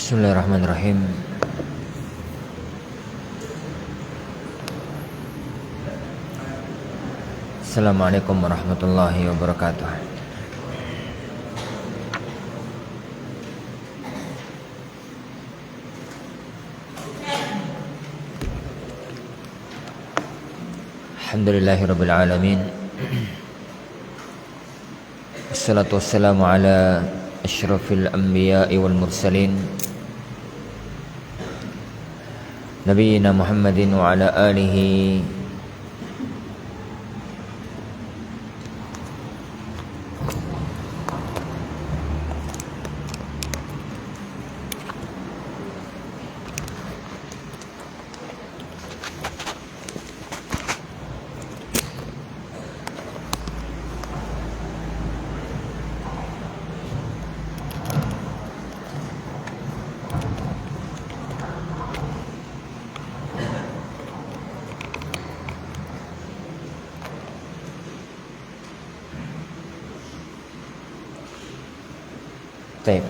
Bismillahirrahmanirrahim. Assalamualaikum warahmatullahi wabarakatuh. Alhamdulillahirabbil alamin. Wassalatu wassalamu ala asyrafil anbiya'i wal mursalin Nabiyyina Muhammadin wa ala alihi Baik.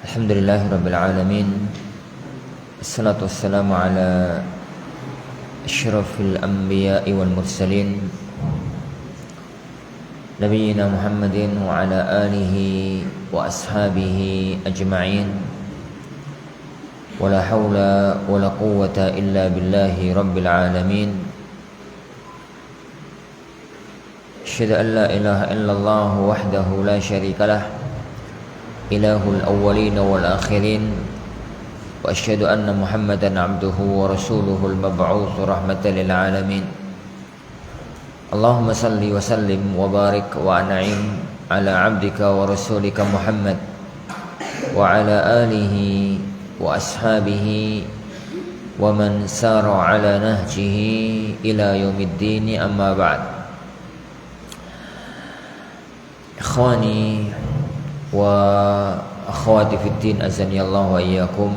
Alhamdulillahirabbil alamin. Wassalatu wassalamu ala asyrafil anbiya'i wal mursalin Nabiyyina Muhammadin wa ala alihi wa ashabihi ajma'in. Wala hawla wala quwwata illa billahi rabbil alamin. Asyhadu an la ilaha illallah wahdahu la syarika lah, ilahul awwalin wal akhirin, wa asyhadu anna Muhammadan abduhu wa rasuluhul mab'uts rahmatan lil alamin. Allahumma salli wa sallim wa barik wa an'im ala 'abdika wa rasulika Muhammad wa ala alihi wa ashabihi wa man sara ala nahjihi ila yaumiddin, amma ba'd. Ikhwani wa akhwati fiddin, azani Allah wa iyyakum.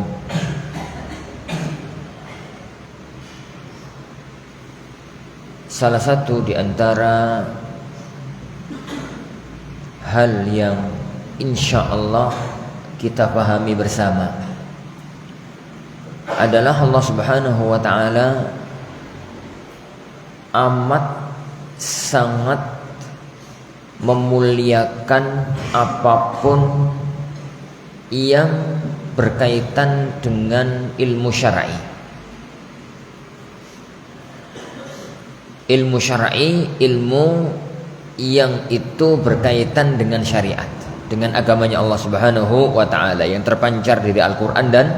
Salah satu di antara hal yang insyaallah kita pahami bersama adalah Allah Subhanahu wa ta'ala amat sangat memuliakan apapun yang berkaitan dengan ilmu syar'i. Ilmu syar'i, ilmu yang itu berkaitan dengan syariat, dengan agamanya Allah Subhanahu wa ta'ala yang terpancar dari Al-Quran dan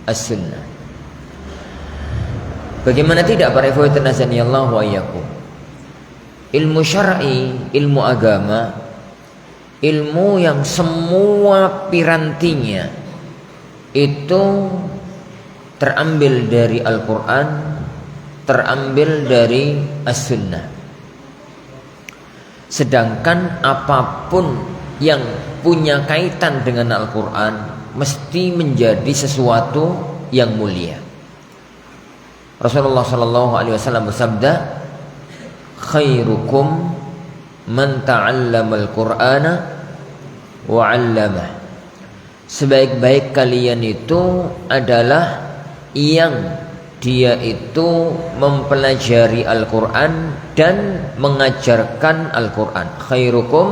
As-Sunnah. Bagaimana tidak para ikhwati nazaniyallahu wa iyyakum, ilmu syar'i, ilmu agama, ilmu yang semua pirantinya itu terambil dari Al-Quran, terambil dari As-Sunnah. Sedangkan apapun yang punya kaitan dengan Al-Quran mesti menjadi sesuatu yang mulia. Rasulullah SAW bersabda, khairukum man ta'allamal Qur'ana wa 'allamah. Sebaik-baik kalian itu adalah yang dia itu mempelajari Al-Quran dan mengajarkan Al-Quran. Khairukum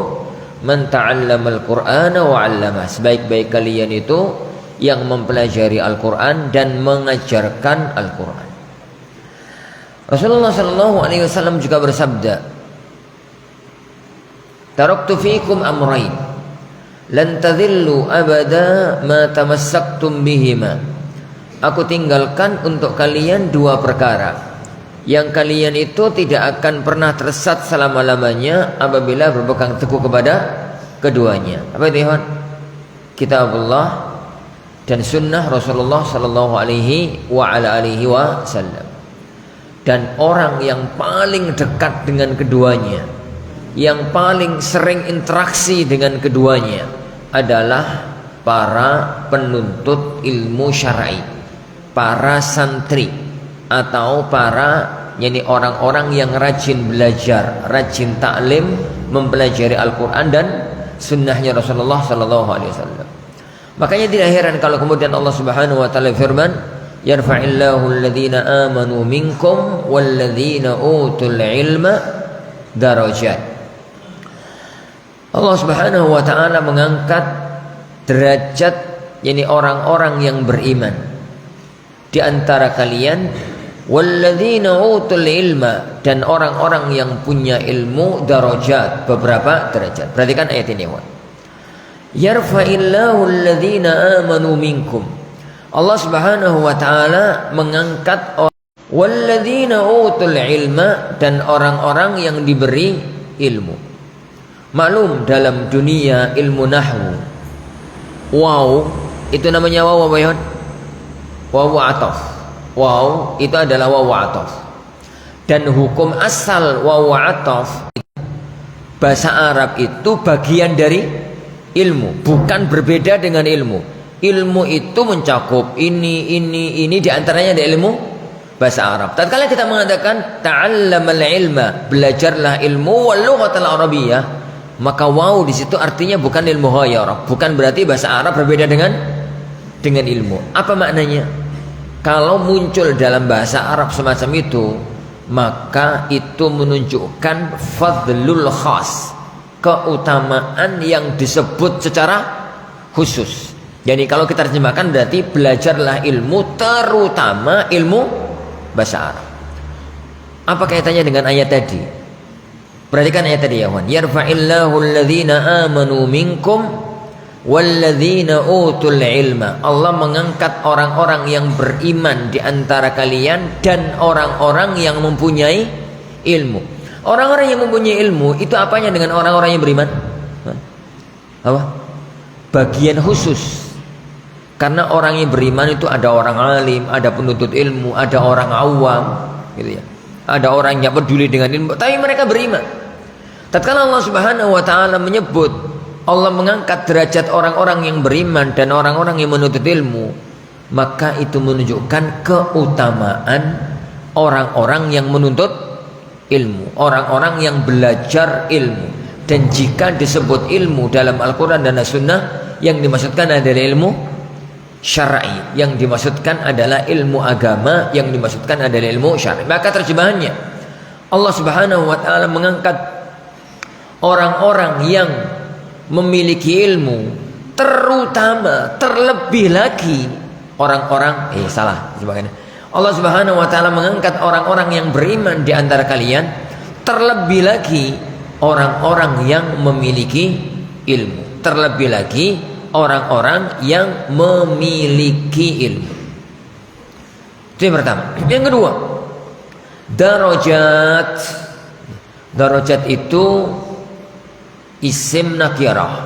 man ta'allamal Qur'ana wa 'allamah. Sebaik-baik kalian itu yang mempelajari Al-Quran dan mengajarkan Al-Quran. Rasulullah SAW juga bersabda, taraktu fiikum amrayn lan tadhillu abada ma tamassaktum bihima. Aku tinggalkan untuk kalian dua perkara yang kalian itu tidak akan pernah tersesat selama-lamanya apabila berpegang teguh kepada keduanya. Apa itu, ikhwan? Kitabullah dan sunnah Rasulullah SAW. Dan orang yang paling dekat dengan keduanya, yang paling sering interaksi dengan keduanya adalah para penuntut ilmu syar'i, para santri atau para, yakni orang-orang yang rajin belajar, rajin taklim mempelajari Al-Quran dan sunnahnya Rasulullah Sallallahu Alaihi Wasallam. Makanya tidak heran kalau kemudian Allah Subhanahu Wa Taala firman, yarfa'illahu alladhina amanu minkum walladhina utul ilma darajat. Allah Subhanahu Wa Taala mengangkat derajat, yakni orang-orang yang beriman di antara kalian, walladzina utul ilma, dan orang-orang yang punya ilmu, darajat, beberapa derajat. Perhatikan ayat ini, yarfa'illahu alladzina amanu minkum. Allah Subhanahu wa taala mengangkat walladzina utul ilma, dan orang-orang yang diberi ilmu. Maklum dalam dunia ilmu nahwu, waw itu namanya waw apa ya? Waw ataf. Waw itu adalah waw ataf. Dan hukum asal waw ataf, bahasa Arab itu bagian dari ilmu, bukan berbeda dengan ilmu. Ilmu itu mencakup ini diantaranya ada ilmu bahasa Arab. Tatkala kita mengatakan ta'allamal ilma, belajarlah ilmu, wal lughatal arabiyyah, maka waw di situ artinya bukan ilmu ghayarah, bukan berarti bahasa Arab berbeda dengan ilmu. Apa maknanya? Kalau muncul dalam bahasa Arab semacam itu, maka itu menunjukkan fadlul khas, keutamaan yang disebut secara khusus. Jadi kalau kita terjemahkan berarti belajarlah ilmu, terutama ilmu bahasa Arab. Apa kaitannya dengan ayat tadi? Perhatikan ayat tadi ya kawan. Yarfa'illahu alladhina amanu minkum walladzina utul ilma. Allah mengangkat orang-orang yang beriman di antara kalian dan orang-orang yang mempunyai ilmu. Orang-orang yang mempunyai ilmu itu apanya dengan orang-orang yang beriman? Apa? Bagian khusus. Karena orang yang beriman itu ada orang alim, ada penuntut ilmu, ada orang awam, gitu ya. Ada orang yang peduli dengan ilmu, tapi mereka beriman. Tatkala Allah Subhanahu wa taala menyebut, Allah mengangkat derajat orang-orang yang beriman dan orang-orang yang menuntut ilmu, maka itu menunjukkan keutamaan orang-orang yang menuntut ilmu, orang-orang yang belajar ilmu. Dan jika disebut ilmu dalam Al-Quran dan As-Sunnah, yang dimaksudkan adalah ilmu syar'i, yang dimaksudkan adalah ilmu agama, yang dimaksudkan adalah ilmu syar'i. Maka terjemahannya, Allah Subhanahu wa taala mengangkat orang-orang yang memiliki ilmu, terutama terlebih lagi orang-orang Allah Subhanahu wa taala mengangkat orang-orang yang beriman di antara kalian, terlebih lagi orang-orang yang memiliki ilmu, terlebih lagi orang-orang yang memiliki ilmu. Itu yang pertama. Yang kedua, darajat. Darajat itu isim nakirah.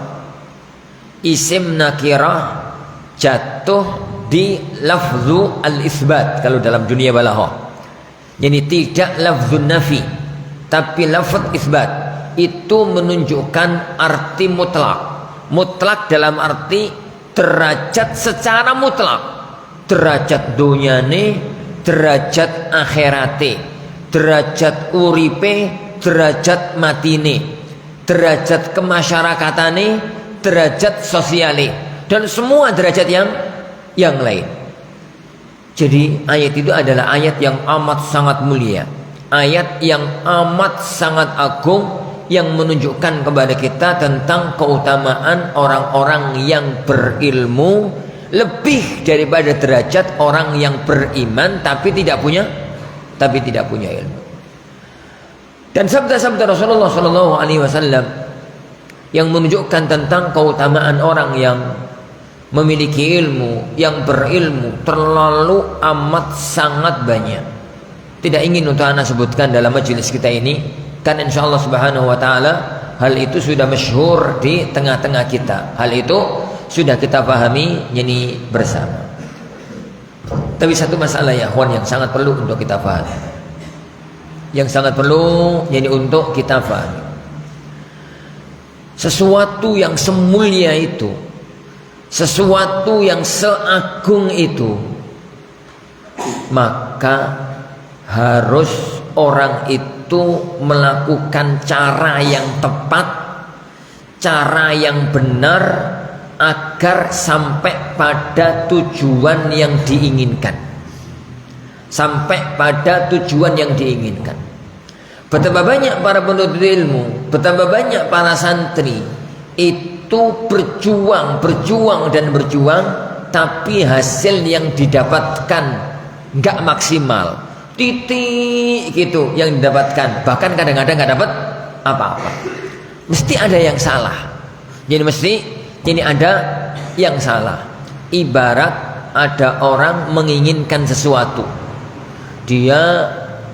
Isim nakirah jatuh di lafzu al-isbat kalau dalam dunia balaghah. Jadi tidak lafzun nafi, tapi lafaz isbat. Itu menunjukkan arti mutlak. Mutlak dalam arti derajat secara mutlak. Derajat dunyane, derajat akhirate, derajat uripe, derajat matine, derajat kemasyarakatane, derajat sosiale, dan semua derajat yang lain. Jadi ayat itu adalah ayat yang amat sangat mulia, ayat yang amat sangat agung, yang menunjukkan kepada kita tentang keutamaan orang-orang yang berilmu lebih daripada derajat orang yang beriman tapi tidak punya ilmu. Dan sabda-sabda Rasulullah Shallallahu Alaihi Wasallam yang menunjukkan tentang keutamaan orang yang memiliki ilmu, yang berilmu, terlalu amat sangat banyak. Tidak ingin untuk anak sebutkan dalam majelis kita ini, kan insyaallah subhanahu wa ta'ala hal itu sudah masyhur di tengah-tengah kita. Hal itu sudah kita pahami ini bersama. Tapi satu masalah ya kawan yang sangat perlu untuk kita pahami, yang sangat perlu jadi untuk kita pahami, sesuatu yang semulia itu, sesuatu yang seagung itu, maka harus orang itu itu melakukan cara yang tepat, cara yang benar agar sampai pada tujuan yang diinginkan. Sampai pada tujuan yang diinginkan. Betapa banyak para penuntut ilmu, betapa banyak para santri itu berjuang tapi hasil yang didapatkan nggak maksimal, titik gitu yang didapatkan, bahkan kadang-kadang nggak dapat apa-apa. Mesti ada yang salah. Jadi ada yang salah. Ibarat ada orang menginginkan sesuatu, dia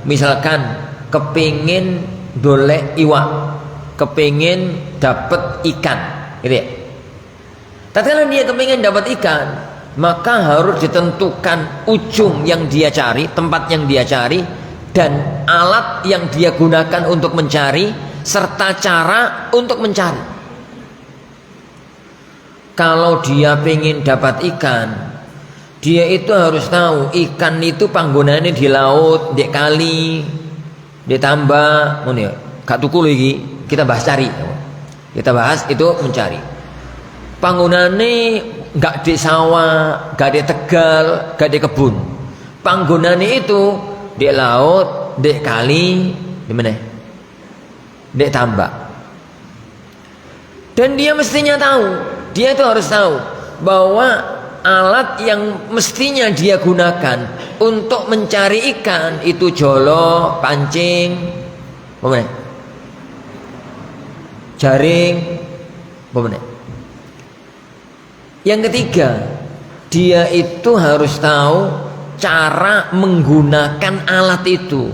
misalkan kepingin dolek iwak, kepingin dapat ikan, gitu ya. Tatkala dia kepingin dapat ikan, maka harus ditentukan ujung yang dia cari, tempat yang dia cari, dan alat yang dia gunakan untuk mencari, serta cara untuk mencari. Kalau dia pengen dapat ikan, dia itu harus tahu ikan itu panggonannya di laut, di kali, di tambak, gak tuku lagi. Kita bahas cari, kita bahas itu mencari. Panggonane gak di sawah, gak di tegal, gak di kebun. Panggonane itu di laut, di kali, di mana? Di tambak. Dan dia mestinya tahu, dia itu harus tahu bahwa alat yang mestinya dia gunakan untuk mencari ikan itu jolo, pancing, apa? Jaring, apa? Yang ketiga, dia itu harus tahu cara menggunakan alat itu.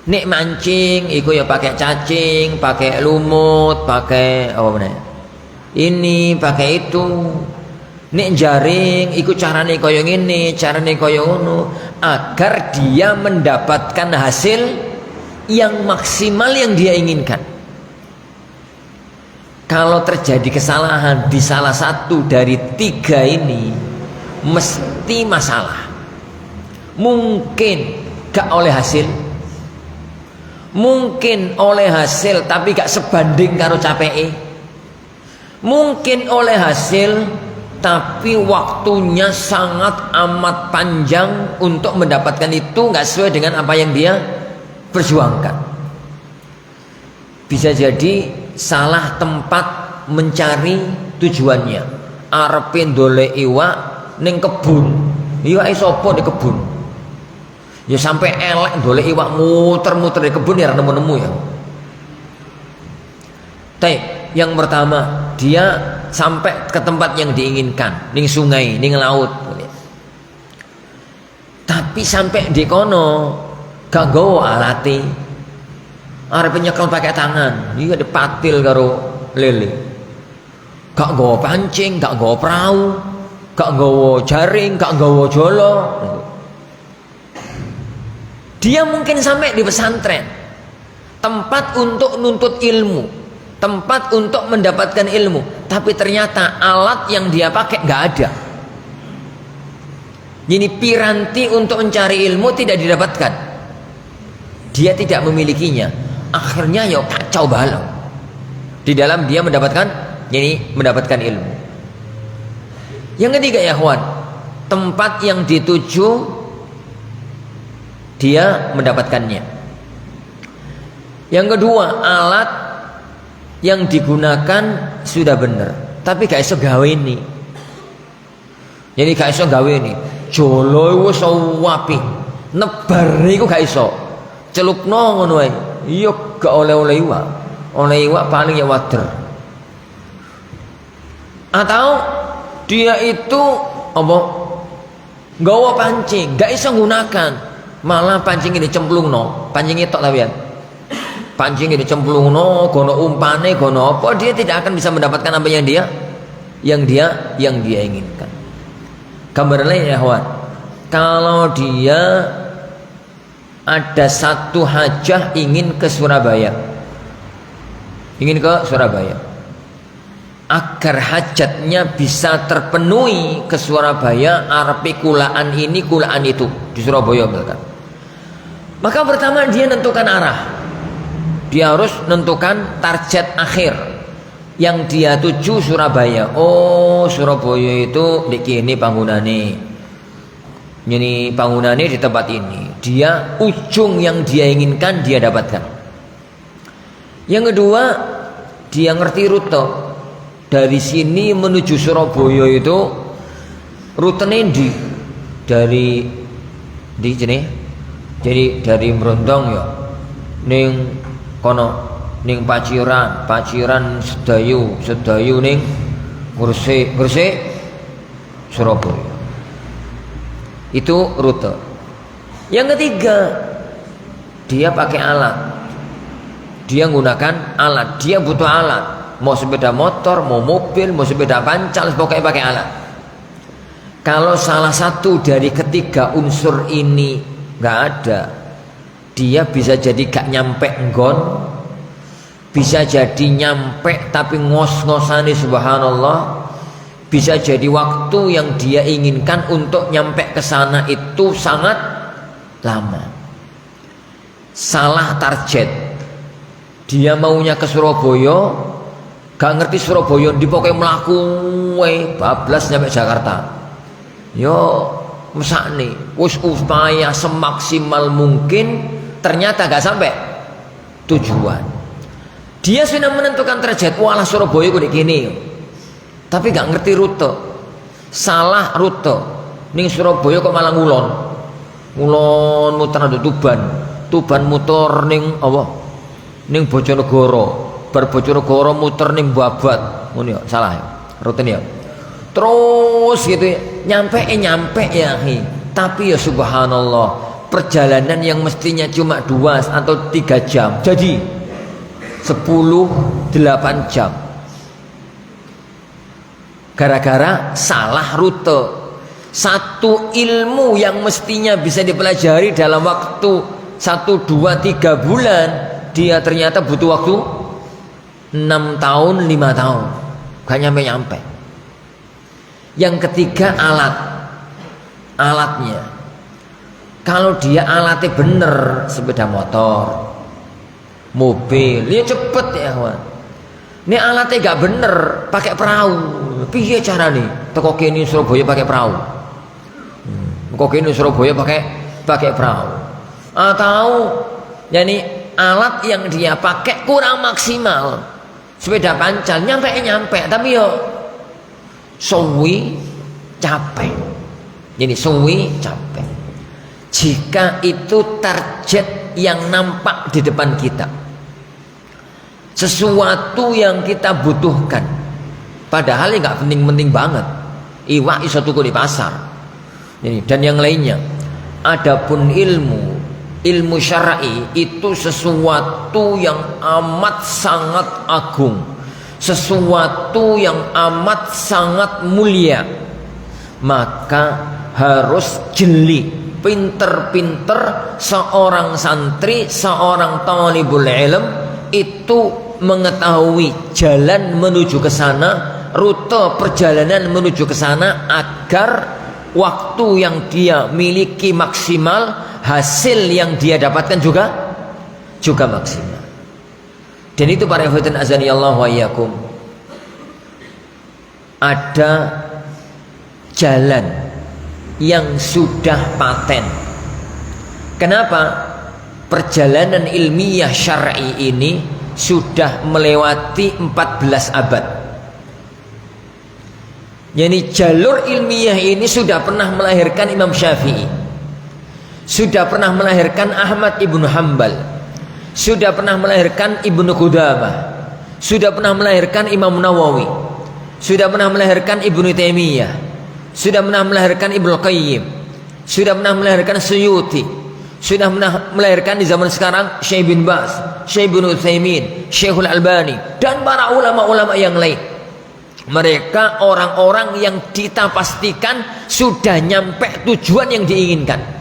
Nek mancing, iku ya pakai cacing, pakai lumut, pakai apa bener? Ini pakai itu. Nek jaring, iku carane koyo ngene, carane koyo ngono, agar dia mendapatkan hasil yang maksimal yang dia inginkan. Kalau terjadi kesalahan di salah satu dari tiga ini, mesti masalah. Mungkin gak oleh hasil, mungkin oleh hasil tapi gak sebanding karo capeke, mungkin oleh hasil tapi waktunya sangat amat panjang untuk mendapatkan itu, gak sesuai dengan apa yang dia perjuangkan. Bisa jadi salah tempat mencari tujuannya. Arepin dolek iwak ning kebun, iwake sapa di kebun? Ya sampai elek dolek iwak muter-muter di kebun ya nemu-nemu ya. Yang pertama, dia sampai ke tempat yang diinginkan, ning sungai, ning laut. Tapi sampai di kono gak gawa alate. Arep nyekel pakai tangan, iya dipatil karo lele. Gak gawa pancing, gak gawa perahu, gak gawa jaring, gak gawa jolo. Dia mungkin sampai di pesantren, tempat untuk nuntut ilmu, tempat untuk mendapatkan ilmu, tapi ternyata alat yang dia pakai gak ada. Jadi piranti untuk mencari ilmu tidak didapatkan. Dia tidak memilikinya. Akhirnya ya kacau balau di dalam dia mendapatkan ilmu. Yang ketiga ya kawan, tempat yang dituju dia mendapatkannya. Yang kedua, alat yang digunakan sudah benar, tapi gak iso gawe ini. Jadi gak iso gawe ini. Jolo wis wapi, nebar iku gak iso. Celupno ngono wae. Iya gak oleh-oleh iwak. Oleh iwak paling ya wader. Atau dia itu apa? Gawa pancing, gak iso gunakan. Malah pancing ini cemplungno, pancing tok tapi ya. Pancing ini cemplungno, gono umpane, gono apa, dia tidak akan bisa mendapatkan apa yang dia inginkan. Gambar lain ya kawan. Kalau dia ada satu hajah ingin ke Surabaya, agar hajatnya bisa terpenuhi ke Surabaya, arepe kulaan ini kulaan itu di Surabaya misalkan. Maka pertama dia nentukan arah. Dia harus menentukan target akhir yang dia tuju Surabaya. Oh, Surabaya itu di kini bangunannya. Ini bangunannya di tempat ini. Dia ujung yang dia inginkan dia dapatkan. Yang kedua, dia ngerti rute. Dari sini menuju Surabaya itu rutenya dari sini. Jadi dari Merondong ya ning kono ning Paciran Sedayu ning Gresik Surabaya. Itu rute. Yang ketiga, dia pakai alat. Dia menggunakan alat. Dia butuh alat. Mau sepeda motor, mau mobil, mau sepeda pancal, pokoknya pakai alat. Kalau salah satu dari ketiga unsur ini nggak ada, dia bisa jadi gak nyampe nggon, bisa jadi nyampe tapi ngos-ngosani subhanallah, bisa jadi waktu yang dia inginkan untuk nyampe ke sana itu sangat lama. Salah target. Dia maunya ke Surabaya, gak ngerti Surabaya di pokoknya melaku bablas nyampe Jakarta. Yo mesakne wis upaya semaksimal mungkin, ternyata gak sampai tujuan. Dia sudah menentukan target, walah Surabaya kok gini, tapi gak ngerti rute. Salah rute. Ning Surabaya kok malah ngulon muter nang Tuban muter ning apa? Ning Bojonegoro. Bar Bojonegoro muter ning Babat. Ngono ya, salah ya rutenya ya. Terus gitu ya, nyampe ya, tapi ya subhanallah, perjalanan yang mestinya cuma 2 atau 3 jam jadi 8 jam gara-gara salah rute. Satu ilmu yang mestinya bisa dipelajari dalam waktu 1, 2, 3 bulan, dia ternyata butuh waktu 6 tahun 5 tahun, gak nyampe. Yang ketiga, alatnya. Kalau dia alatnya bener, sepeda motor, mobil, dia cepet ya kawan. Ini alatnya gak bener, pakai perahu. Piye cara nih? Teko kene Surabaya pakai perahu. Teko kene Surabaya pakai perahu. Atau yani alat yang dia pakai kurang maksimal. Sepeda pancal nyampe, tapi yo suwi capek. Jadi suwi capek. Jika itu target yang nampak di depan kita, sesuatu yang kita butuhkan, padahal nggak penting-penting banget. Iwak iso tuku di pasar. Jadi, dan yang lainnya. Adapun ilmu syar'i itu sesuatu yang amat sangat agung, sesuatu yang amat sangat mulia, maka harus jeli, pinter-pinter seorang santri, seorang talibul ilm itu mengetahui jalan menuju ke sana, rute perjalanan menuju ke sana, agar waktu yang dia miliki maksimal, hasil yang dia dapatkan juga maksimal. Dan itu para ikhwatin azanillahu wa iyyakum, ada jalan yang sudah paten. Kenapa? Perjalanan ilmiah syar'i ini sudah melewati 14 abad. Yani jalur ilmiah ini sudah pernah melahirkan Imam Syafi'i, sudah pernah melahirkan Ahmad ibnu Hanbal, sudah pernah melahirkan Ibnu Qudamah, sudah pernah melahirkan Imam Nawawi, sudah pernah melahirkan Ibnu Taimiyah, sudah pernah melahirkan Ibnu Qayyim, sudah pernah melahirkan Suyuti, sudah pernah melahirkan di zaman sekarang Syekh bin Baz, Syekh bin Utsaimin, Syekhul Albani, dan para ulama-ulama yang lain. Mereka orang-orang yang kita pastikan sudah nyampe tujuan yang diinginkan.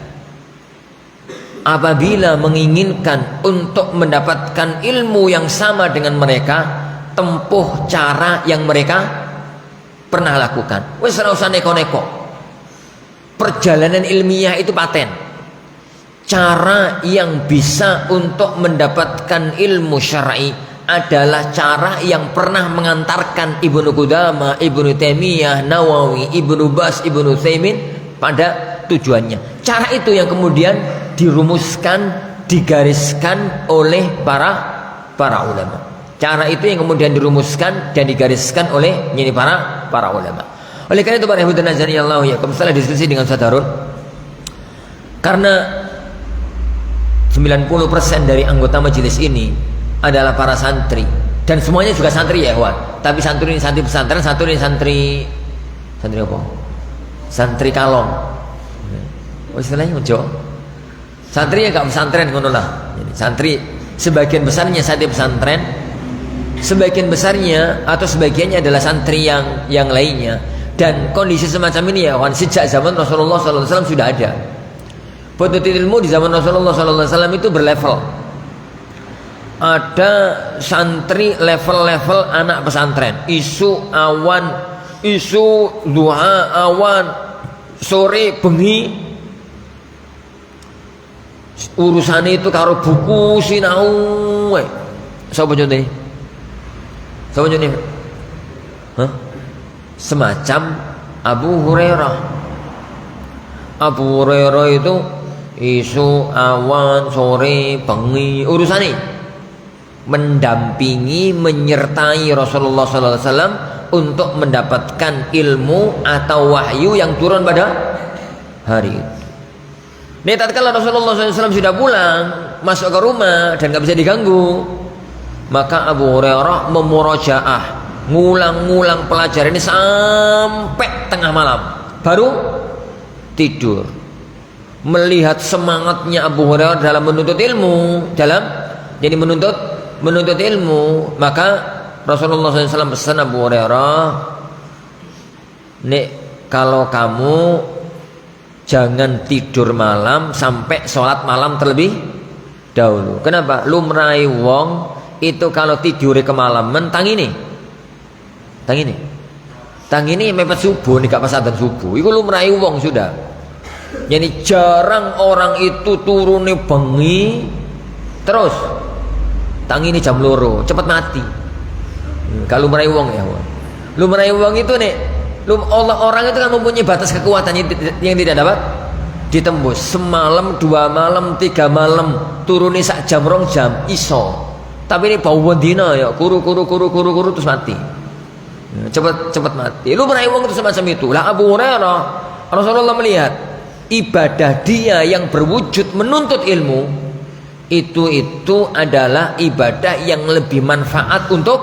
Apabila menginginkan untuk mendapatkan ilmu yang sama dengan mereka, tempuh cara yang mereka pernah lakukan. Wes ora usah neko-neko. Perjalanan ilmiah itu paten. cara yang bisa untuk mendapatkan ilmu syar'i adalah cara yang pernah mengantarkan Ibnu Qudamah, Ibnu Taimiyah, Nawawi, Ibnu Baz, Ibnu Utsaimin pada tujuannya. Cara itu yang kemudian dirumuskan, digariskan oleh para ulama. Cara itu yang kemudian dirumuskan dan digariskan oleh para ulama. Oleh karena itu para hadirin azanillahu ya, setelah diskusi dengan Sadarun, karena 90% dari anggota majelis ini adalah para santri dan semuanya juga santri ya kawan. Tapi santri ini santri pesantren, satu ini santri apa? Santri kalong. Oh istilahnya ojo. Santri yang gak pesantren ngono lah. Jadi santri sebagian besarnya santri pesantren, sebagian besarnya atau sebagiannya adalah santri yang lainnya. Dan kondisi semacam ini ya kawan, sejak zaman Rasulullah SAW sudah ada. Penuntut ilmu di zaman Rasulullah SAW itu berlevel. Ada santri level-level anak pesantren, isu awan, isu duha awan, sore bengi, urusan itu karo buku sinau. Sapa contohnya? Sapa contohnya? Hah? Semacam Abu Hurairah. Abu Hurairah itu isu awan, sore bengi, urusan ini mendampingi, menyertai Rasulullah SAW untuk mendapatkan ilmu atau wahyu yang turun pada hari itu. Nih tatkala Rasulullah SAW sudah pulang, masuk ke rumah dan gak bisa diganggu, maka Abu Hurairah memurajaah, ngulang-ngulang pelajaran ini sampai tengah malam, baru tidur. Melihat semangatnya Abu Hurairah dalam menuntut ilmu, jadi menuntut ilmu, maka Rasulullah SAW pesan Abu Hurairah, nek kalau kamu jangan tidur malam sampai sholat malam terlebih dahulu. Kenapa? Lumrahe wong itu kalau tidur kemalaman tang ini mepet subuh nih, gak pas adzan subuh. Iku lumrahe wong sudah. Jadi jarang orang itu turune bengi terus tangi ini jam loro cepat mati. Kalau lumrahe wong ya, lumrahe wong itu nih, orang itu kan mempunyai batas kekuatan yang tidak dapat ditembus. Semalam, 2 malam, 3 malam turune sak jam, 2 jam iso. Tapi ini bau bendina ya, kuru terus mati. Cepat mati. Lumrahe wong itu semacam itu. Lah Abu Hurairah, Rasulullah melihat ibadah dia yang berwujud menuntut ilmu itu adalah ibadah yang lebih manfaat untuk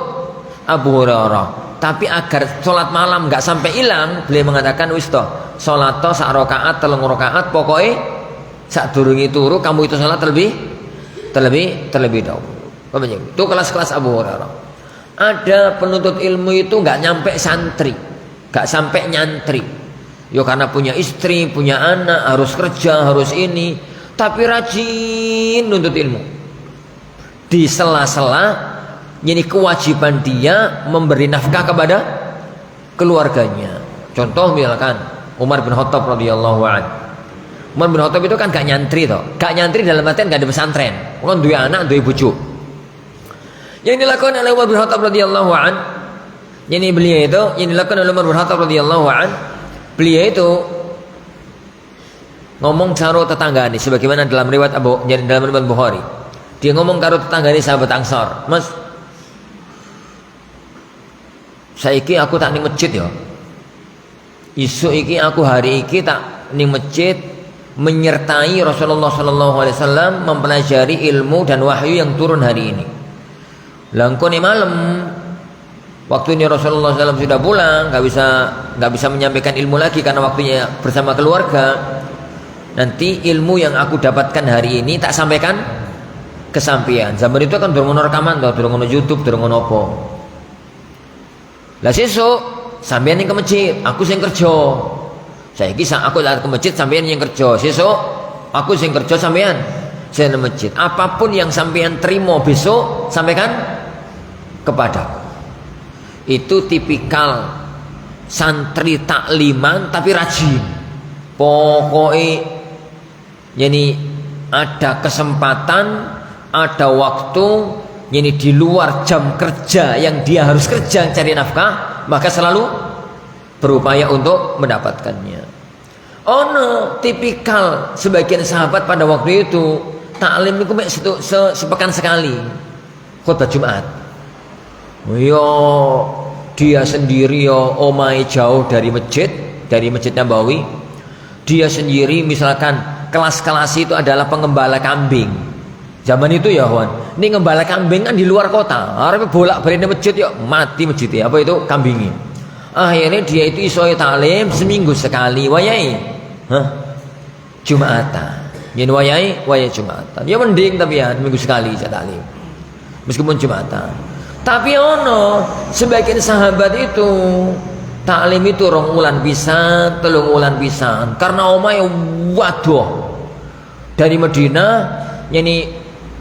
Abu Hurairah. Tapi agar sholat malam nggak sampai hilang, beliau mengatakan wis toh sholat toh sak rakaat, 3 rakaat, pokoknya sak durungi turu kamu itu sholat terlebih dahulu. Itu kelas-kelas Abu Hurairah. Ada penuntut ilmu itu nggak nyampe santri, nggak sampai nyantri. Yo karena punya istri, punya anak, harus kerja, harus ini, tapi rajin nuntut ilmu. Di sela-sela ini kewajiban dia memberi nafkah kepada keluarganya. Contoh misalkan Umar bin Khattab radhiyallahu anhu. Umar bin Khattab itu kan gak nyantri toh. Gak nyantri dalam artian gak ada pesantren. Kan dua anak, dua bojo. Yang dilakukan oleh Umar bin Khattab radhiyallahu anhu, ini beliau itu yang dilakukan oleh Umar bin Khattab radhiyallahu anhu, beliau itu ngomong karo tetangga ini sebagaimana dalam riwayat dalam riwayat Bukhari. Dia ngomong karo tetangga ini sahabat Ansar, "Mas, saiki aku tak ning masjid ya. Isuk iki aku hari iki tak ning masjid menyertai Rasulullah sallallahu alaihi wasallam mempelajari ilmu dan wahyu yang turun hari ini. Langko nih malam waktu ini Rasulullah SAW sudah pulang, nggak bisa menyampaikan ilmu lagi karena waktunya bersama keluarga. Nanti ilmu yang aku dapatkan hari ini tak sampaikan kesampian. Zaman itu kan durung ono rekaman toh, durung ono YouTube, durung ono apa. Lah sesuk sampean yang ke masjid, aku sing kerja. Saiki aku lari ke masjid, sampean yang kerja. Sesuk aku sing kerja, sampean sing ke masjid. Apapun yang sampean terima besok sampaikan kepadaku. Itu tipikal santri takliman tapi rajin. Pokoknya yani ada kesempatan, ada waktu, ini di luar jam kerja yang dia harus kerja cari nafkah, maka selalu berupaya untuk mendapatkannya. Ono tipikal sebagian sahabat pada waktu itu taklim itu sepekan sekali khutbah Jumat. Yo dia sendiri yo omai jauh dari Masjid Nabawi. Dia sendiri misalkan kelas-kelas itu adalah pengembala kambing. Zaman itu ya Wan, ini ngembala kambing kan di luar kota. Arep bolak-balik di masjid yo mati masjid ya. Apa itu kambingnya. Akhirnya dia itu iso taklim seminggu sekali wayai. Jumatan. Yen wayai Jumatan. Ya mending tapi ya minggu sekali saya taklim. Meskipun Jumatan. Tapi ono sebagian sahabat itu taklim itu 2 wulan pisan, 3 wulan pisan. Karena omahe waduh. Dari Madinah yani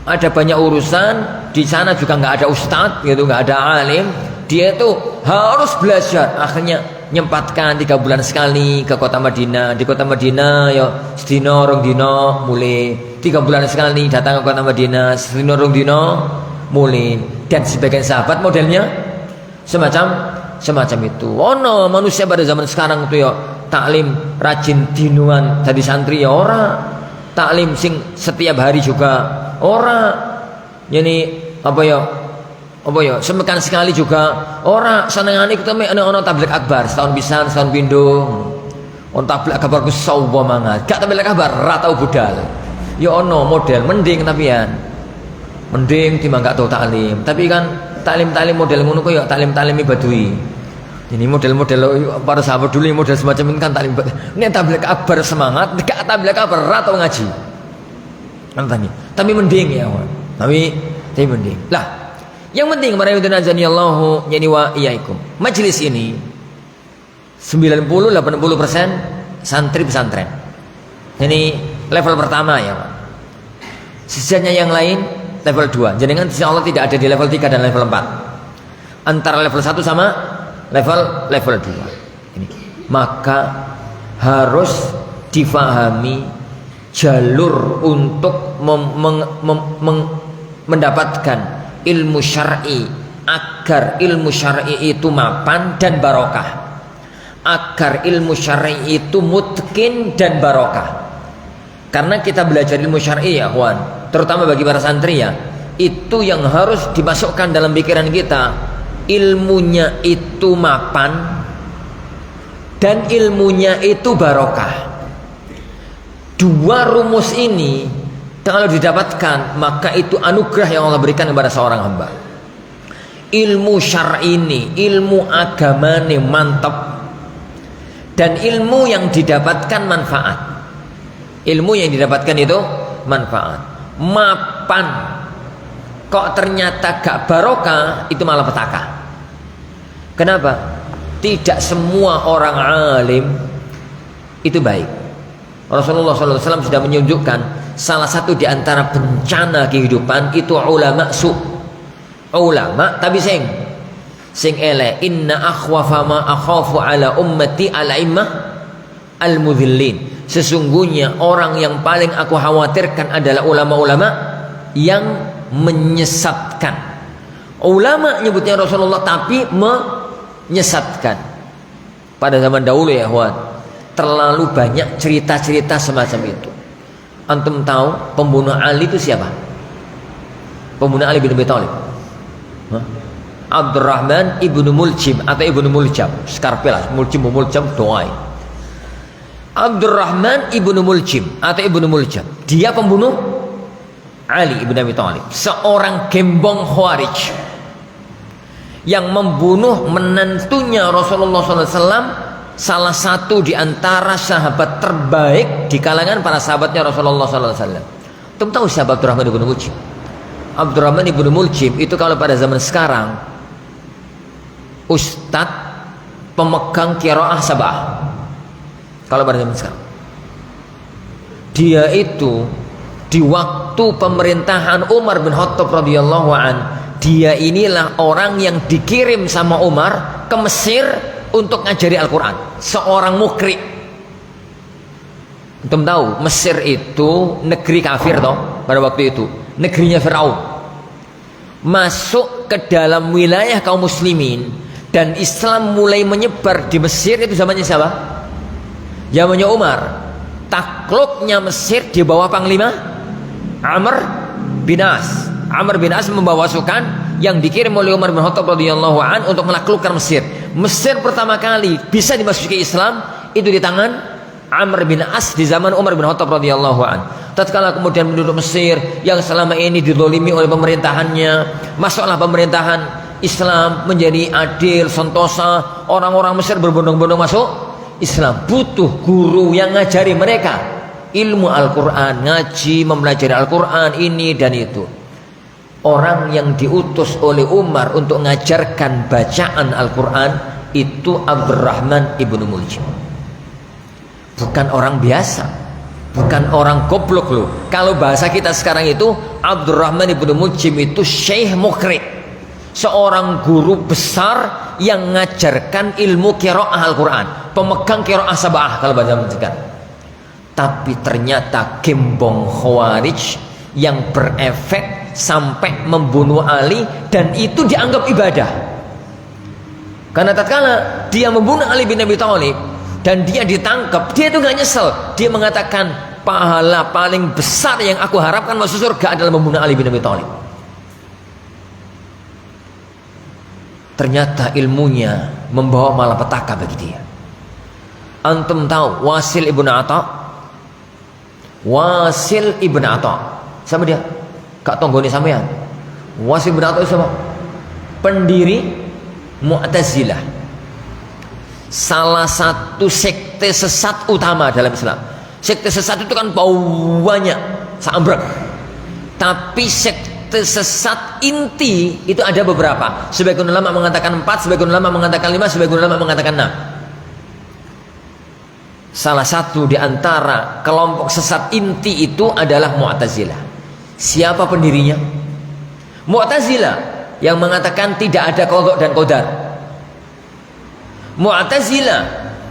ada banyak urusan, di sana juga nggak ada ustadz gitu, nggak ada alim. Dia tuh harus belajar. Akhirnya nyempatkan 3 bulan sekali ke kota Madinah. Di kota Madinah ya sedina 2 dina mulai, 3 bulan sekali datang ke kota Madinah, sedina 2 dina mulai. Dan sebagian sahabat modelnya semacam itu. Ono manusia pada zaman sekarang itu ya taklim rajin dinuan jadi santri ya ora, taklim sing setiap hari juga ora. Yani apa ya semekan sekali juga ora. Senengane ketemu ono tabligh akbar setahun pisan, setahun pindho. On tabligh akbar ku sawa mangat. Gak tabligh akbar ra tau budal. Ya ono model mending tapi ya mending timbang gak tau taklim. Tapi kan taklim model ngono kok ya taklim badui. Ini model-model para sahabat dulu model semacam ini kan taklim. Ini tabligh akbar semangat, gak tabligh akbar ra tau ngaji. Tapi mending ya, tapi mending. Lah, yang penting para hadirin azanillahu yani wa iyaikum. Majelis ini 90-80% santri pesantren. Ini level pertama ya, Pak. Sisanya yang lain level 2. Jangan insyaallah tidak ada di level 3 dan level 4. Antara level 1 sama level 2. Ini. Maka harus difahami jalur untuk mendapatkan ilmu syar'i agar ilmu syar'i itu mapan dan barokah, agar ilmu syar'i itu mutqin dan barokah. Karena kita belajar ilmu syar'i ya kawan, terutama bagi para santri ya, itu yang harus dimasukkan dalam pikiran kita, ilmunya itu mapan dan ilmunya itu barokah. 2 rumus ini kalau didapatkan maka itu anugerah yang Allah berikan kepada seorang hamba. Ilmu syar'i ini, ilmu agama ini mantap, dan ilmu yang didapatkan manfaat. Ilmu yang didapatkan itu manfaat, mapan. Kok ternyata gak barokah, itu malah petaka. Kenapa? Tidak semua orang alim itu baik. Rasulullah SAW sudah menunjukkan salah satu di antara bencana kehidupan itu ulama ulama tapi sing elek. Inna akhwafa ma akhafu ala ummati ala immah al mudhillin. Sesungguhnya orang yang paling aku khawatirkan adalah ulama-ulama yang menyesatkan. Ulama nyebutnya Rasulullah tapi menyesatkan. Pada zaman dahulu ya kawan, terlalu banyak cerita-cerita semacam itu. Antum tahu pembunuh Ali itu siapa? Pembunuh Ali bin Abi Thalib. Abdurrahman ibnu Muljim atau ibnu Muljam. Skarpelas, Muljim doai. Abdurrahman ibnu Muljim atau ibnu Muljam. Dia pembunuh Ali ibn Abi Thalib, seorang gembong Khawarij yang membunuh menantunya Rasulullah SAW, salah satu di antara sahabat terbaik di kalangan para sahabatnya Rasulullah SAW. Kamu tahu siapa Abdurrahman ibnu Muljim? Abdurrahman ibnu Muljim itu kalau pada zaman sekarang ustadz pemegang qiraah sab'ah. Kalau pada zaman sekarang, dia itu di waktu pemerintahan Umar bin Khattab radhiyallahu an, dia inilah orang yang dikirim sama Umar ke Mesir untuk ngajari Al-Quran. Seorang mukri. Antum tahu Mesir itu negeri kafir toh pada waktu itu, negerinya Firaun. Masuk ke dalam wilayah kaum muslimin dan Islam mulai menyebar di Mesir itu zamannya siapa? Zamannya Umar. Takluknya Mesir di bawah panglima Amr bin As. Amr bin As membawa pasukan yang dikirim oleh Umar bin Khattab radhiyallahu an untuk menaklukkan Mesir. Mesir pertama kali bisa dimasuki Islam itu di tangan Amr bin As di zaman Umar bin Khattab radhiyallahu an. Tatkala kemudian penduduk Mesir yang selama ini dizalimi oleh pemerintahannya, masuklah pemerintahan Islam menjadi adil, sentosa, orang-orang Mesir berbondong-bondong masuk Islam. Butuh guru yang ngajari mereka ilmu Al-Quran, ngaji, mempelajari Al-Quran ini dan itu. Orang yang diutus oleh Umar untuk mengajarkan bacaan Al-Quran itu Abdurrahman ibnu Muljim. Bukan orang biasa, bukan orang goblok loh. Kalau bahasa kita sekarang itu Abdurrahman ibnu Muljim itu Syekh Mukri, seorang guru besar yang mengajarkan ilmu qiraah Al-Quran, pemegang qiraah sab'ah kalau bahasa menjelaskan. Tapi ternyata gembong Khawarij yang berefek sampai membunuh Ali, dan itu dianggap ibadah. Karena tatkala dia membunuh Ali bin Abi Thalib dan dia ditangkap, dia itu gak nyesel. Dia mengatakan pahala paling besar yang aku harapkan masuk surga adalah membunuh Ali bin Abi Thalib. Ternyata ilmunya membawa malapetaka bagi dia. Antum tahu Wasil ibn Ata? Wasil ibn Ata sama dia kak tonggoni sampean. Wasil ibn Ata itu sama pendiri Mu'tazilah, salah satu sekte sesat utama dalam Islam. Sekte sesat itu kan banyak, sambrek. Tapi sekte sesat inti itu ada beberapa. Sebagian ulama mengatakan 4, sebagian ulama mengatakan 5, sebagian ulama mengatakan 6. Salah satu di antara kelompok sesat inti itu adalah Mu'tazilah. Siapa pendirinya? Mu'tazilah yang mengatakan tidak ada qadha dan qadar. Mu'tazilah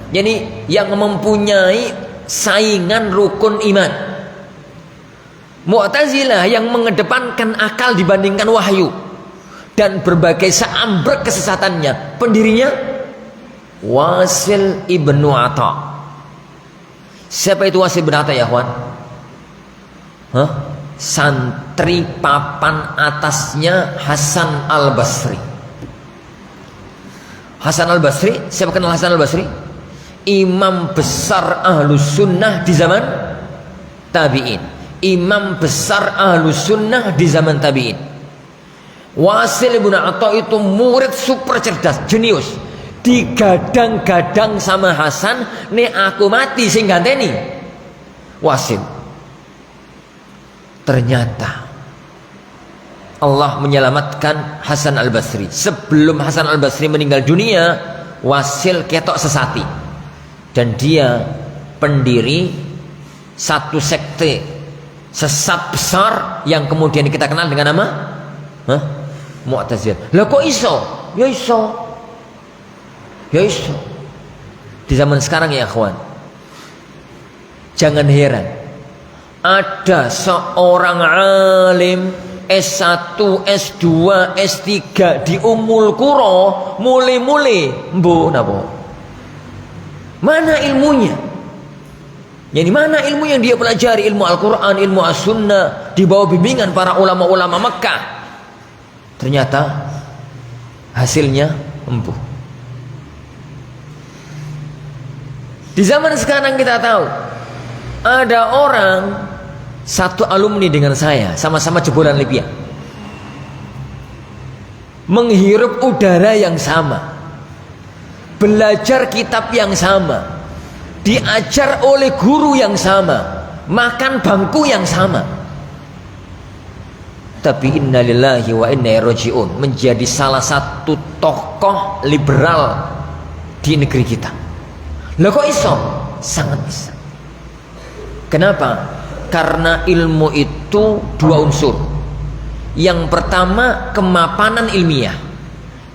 yani yang mempunyai saingan rukun iman. Mu'tazilah yang mengedepankan akal dibandingkan wahyu, dan berbagai seambrek kesesatannya. Pendirinya Wasil ibnu Ata. Siapa itu Wasil ibnu Ata ya kawan? Santri papan atasnya Hasan al-Basri. Hasan al-Basri, siapa kenal Hasan al-Basri? Imam besar Ahlus Sunnah di zaman tabi'in. Imam besar Ahlus Sunnah di zaman tabi'in. Wasil ibn Ata itu murid super cerdas, jenius. Digadang-gadang sama Hasan, nek aku mati sing ganteni Wasil. Ternyata Allah menyelamatkan Hasan al-Basri. Sebelum Hasan al-Basri meninggal dunia, Wasil ketok sesati, dan dia pendiri satu sekte sesat besar yang kemudian kita kenal dengan nama Mu'tazilah. Lah kok iso? Ya iso. Ya iso. Di zaman sekarang ya kawan, jangan heran ada seorang alim S1, S2, S3 di Ummul Qura mulai-mulai mbo napa? Mana ilmunya? Yani mana ilmu yang dia pelajari, ilmu Al-Quran, ilmu As-Sunnah di bawah bimbingan para ulama-ulama Makkah. Ternyata hasilnya empuh. Di zaman sekarang kita tahu ada orang satu alumni dengan saya, sama-sama jebolan Libya, menghirup udara yang sama, belajar kitab yang sama, diajar oleh guru yang sama, makan bangku yang sama. Tapi innalillahi wa inna ilaihi raji'un menjadi salah satu tokoh liberal di negeri kita. Lah kok iso? Sangat bisa. Kenapa? Karena ilmu itu dua unsur. Yang pertama kemapanan ilmiah,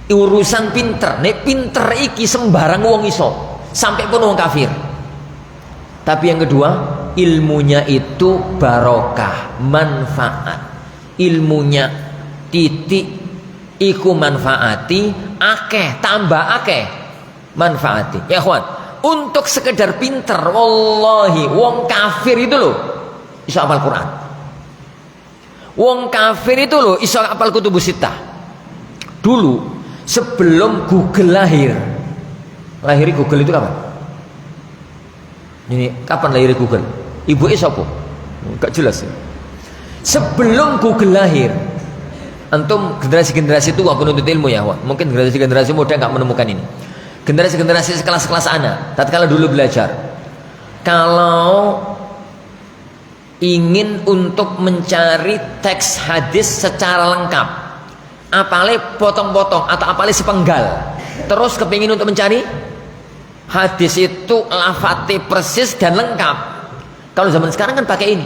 urusan pinter. Nek pinter iki sembarang wong iso, sampai pun wong kafir. Tapi yang kedua ilmunya itu barokah, manfaat. Ilmunya titik iku manfaati akeh, tambah akeh manfaati. Ya kawan, untuk sekedar pinter, wallahi wong kafir itu loh iso hafal Quran. Wong kafir itu loh iso hafal kutubus sittah. Dulu sebelum Google lahir Google itu kapan? Ini kapan lahir Google? Ibu siapa? Gak jelas ya. Sebelum Google lahir, antum generasi-generasi tua penuntut ilmu ya, mungkin generasi-generasi muda nggak menemukan ini. Generasi-generasi sekelas-kelas anak, tatkala dulu belajar, kalau ingin untuk mencari teks hadis secara lengkap, apalagi potong-potong atau apalagi sepenggal, terus kepingin untuk mencari hadis itu lafate persis dan lengkap. Kalau zaman sekarang kan pakai ini,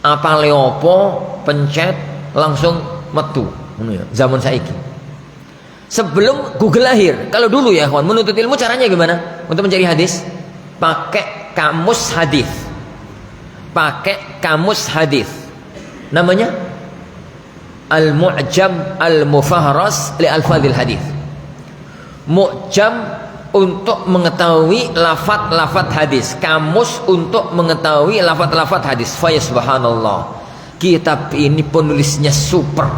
apa leopo pencet langsung metu zaman saiki. Sebelum Google lahir, kalau dulu ya kawan, menuntut ilmu caranya gimana untuk mencari hadis? Pakai kamus hadis, namanya Al-Mu'jam Al-Mufahras li Alfadhil Hadis. Mu'jam untuk mengetahui lafaz-lafaz hadis, kamus untuk mengetahui lafaz-lafaz hadis. Fa subhanallah, kitab ini penulisnya super.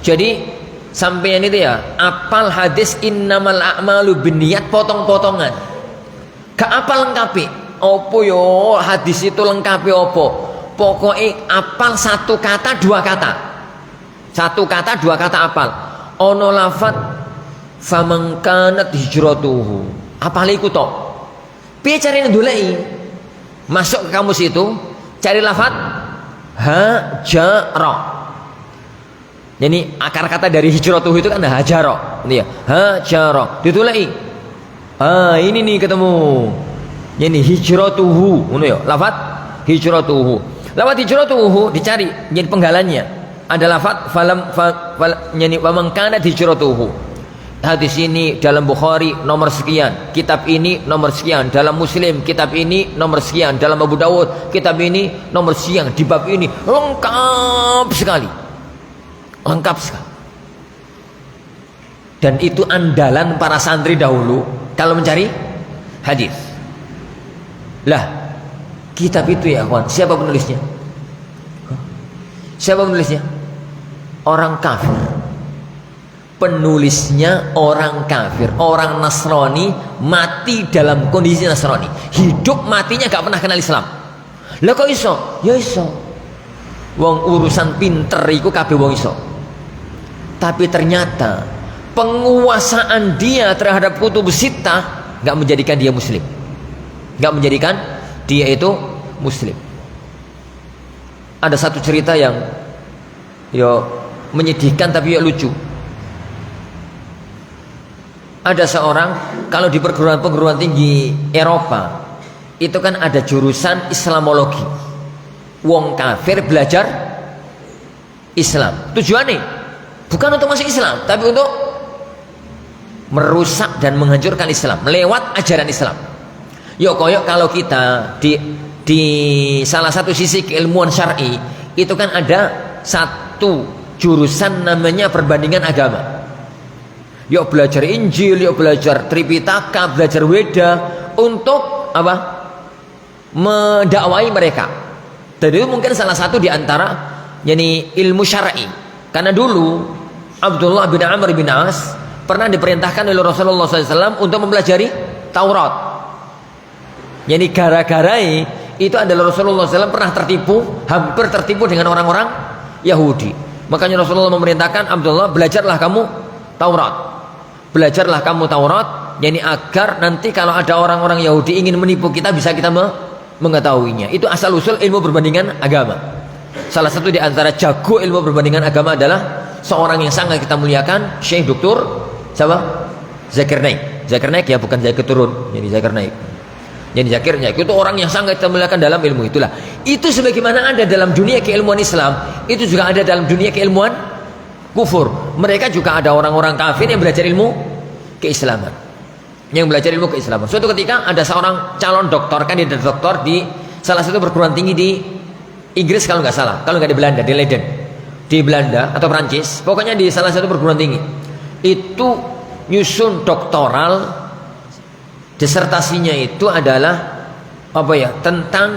Jadi sampeyan itu ya apal hadis innamal a'malu binniyat potong-potongan, gak apal lengkapi. Opo yo hadis itu lengkapi opo? Pokoknya apal satu kata dua kata apal. Ono lafaz faman kanat hijratuhu, apal iku tok. Piye carane ndoleki? Masuk ke kamus itu, cari lafaz hajara. Jadi akar kata dari hijratuhu itu kan hajara, gitu ya. Hajara dituleki. Ini nih ketemu. Jadi hijratuhu, ngono ya. Lafaz hijratuhu. Lafaz hijratuhu dicari, jadi penggalannya ada lafaz yani faman kanat hijratuhu. Hadis ini dalam Bukhari nomor sekian, kitab ini nomor sekian, dalam Muslim kitab ini nomor sekian, dalam Abu Dawud kitab ini nomor sekian, di bab ini lengkap sekali. Dan itu andalan para santri dahulu kalau mencari hadis. Lah, kitab itu ya kawan, siapa penulisnya? Orang kafir. Penulisnya orang kafir, orang Nasrani, mati dalam kondisi Nasrani, hidup matinya gak pernah kenal Islam. Lah kok iso? Ya iso. Wong urusan pinter iku kabeh wong iso. Tapi ternyata penguasaan dia terhadap kutubus sittah gak menjadikan dia muslim. Gak menjadikan dia itu muslim. Ada satu cerita yang menyedihkan tapi lucu. Ada seorang, kalau di perguruan tinggi Eropa itu kan ada jurusan Islamologi. Wong kafir belajar Islam. Tujuannya bukan untuk masuk Islam, tapi untuk merusak dan menghancurkan Islam lewat ajaran Islam. Koyok kalau kita di salah satu sisi keilmuan syar'i itu kan ada satu jurusan namanya perbandingan agama. Belajar Injil, belajar Tripitaka, belajar Weda untuk apa? Mendakwai mereka. Dan itu mungkin salah satu di antara ilmu syar'i. Karena dulu Abdullah bin Amr bin As pernah diperintahkan oleh Rasulullah SAW untuk mempelajari Taurat. Gara-gara itu adalah Rasulullah SAW pernah hampir tertipu dengan orang-orang Yahudi. Makanya Rasulullah memerintahkan Abdullah, belajarlah kamu Taurat. Agar nanti kalau ada orang-orang Yahudi ingin menipu kita, bisa kita mengetahuinya. Itu asal usul ilmu perbandingan agama. Salah satu di antara jago ilmu perbandingan agama adalah seorang yang sangat kita muliakan, Syekh Dr. siapa? Zakir Naik. Zakir Naik ya, bukan Zakir turun. Zakir Naik. Zakir Naik itu orang yang sangat kita muliakan dalam ilmu itulah. Itu sebagaimana ada dalam dunia keilmuan Islam, itu juga ada dalam dunia keilmuan kufur. Mereka juga ada orang-orang kafir yang belajar ilmu keislaman. yang belajar ilmu keislaman. Suatu ketika ada seorang calon doktor, kandidat doktor di salah satu perguruan tinggi di Inggris kalau nggak salah, kalau nggak di Belanda, di Leiden, di Belanda atau Prancis, pokoknya di salah satu perguruan tinggi. Itu nyusun doktoral, disertasinya itu adalah apa ya, tentang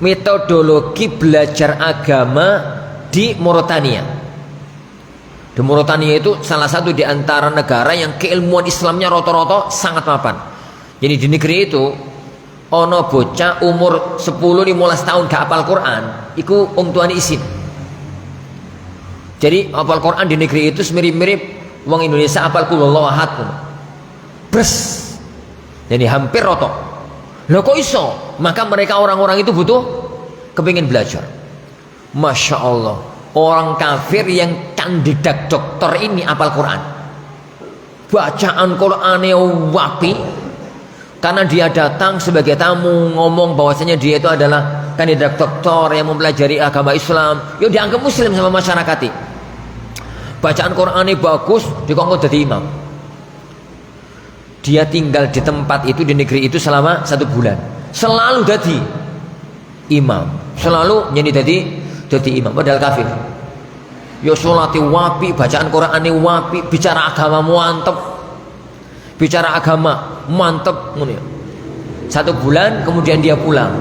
metodologi belajar agama di Mauritania. Di Mauritania itu salah satu di antara negara yang keilmuan Islamnya rata-rata sangat mapan. Jadi di negeri itu ono bocah umur 10-15 tahun gak hafal Quran, iku tuane isin. Jadi hafal Quran di negeri itu mirip-mirip wong Indonesia hafal qul huwallahu ahad. Bres. Jadi hampir rotok. Loh kok iso? Maka mereka orang-orang itu butuh kepingin belajar. Masya Allah, orang kafir yang kandidat dokter ini hafal Quran. Bacaan Qurannya wapi. Karena dia datang sebagai tamu, ngomong bahwasanya dia itu adalah kandidat doktor yang mempelajari agama Islam. Ya dianggap muslim sama masyarakat. Bacaan Qurannya bagus, dikongkon jadi imam. Dia tinggal di tempat itu, di negeri itu selama 1 bulan. Selalu jadi imam, selalu jadi imam. Padahal kafir. Ya sholati wapi, bacaan Qurannya wapi, bicara agama mantep. Bicara agama mantep. 1 bulan kemudian dia pulang.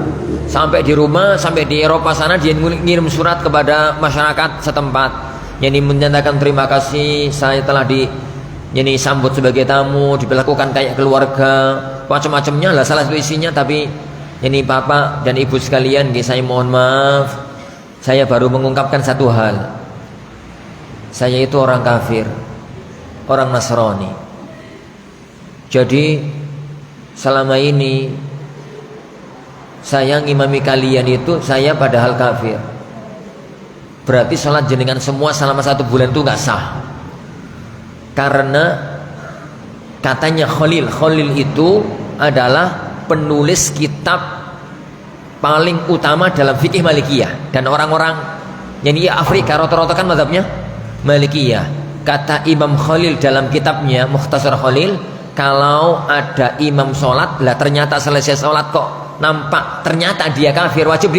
Sampai di rumah, sampai di Eropa sana, dia ngirim surat kepada masyarakat setempat. Yang menyatakan terima kasih, saya telah sambut sebagai tamu, diperlakukan kayak keluarga, macam-macamnya lah salah satu isinya. Tapi ini Bapak dan Ibu sekalian, saya mohon maaf, saya baru mengungkapkan satu hal. Saya itu orang kafir, orang Nasrani. Jadi selama ini saya ngimami kalian itu, saya padahal kafir. Berarti sholat jenengan semua selama 1 bulan itu nggak sah. Karena katanya Khalil itu adalah penulis kitab paling utama dalam fikih Malikiyah. Dan orang-orang yang di Afrika rata-rata kan mazhabnya Malikiyah. Kata Imam Khalil dalam kitabnya Mukhtasar Khalil, kalau ada imam sholat, lah ternyata selesai sholat kok nampak ternyata dia kafir, wajib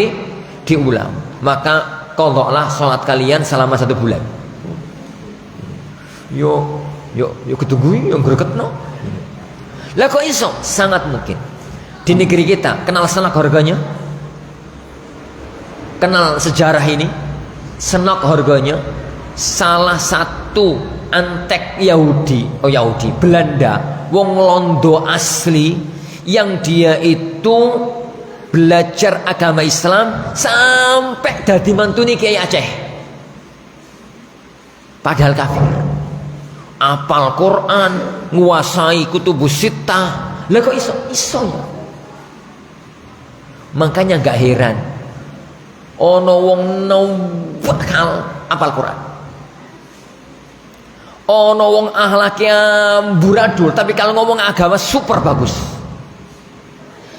diulang. Maka qadha sholat kalian selama 1 bulan. Yo ketunggu yang gregetno. Lah kok iso? Sangat mungkin. Di negeri kita kenal senok harganya? Kenal sejarah ini? Senok harganya salah satu antek Yahudi, Belanda, wong Londo asli, yang dia itu belajar agama Islam sampai dadi mantune Kiai Aceh. Padahal kafir. Apal Quran, nguasai kutubus sittah. Lah kok iso ya? Makanya gak heran ono wong bakal apal Quran. Ono wong akhlaknya amburadul, tapi kalau ngomong agama super bagus.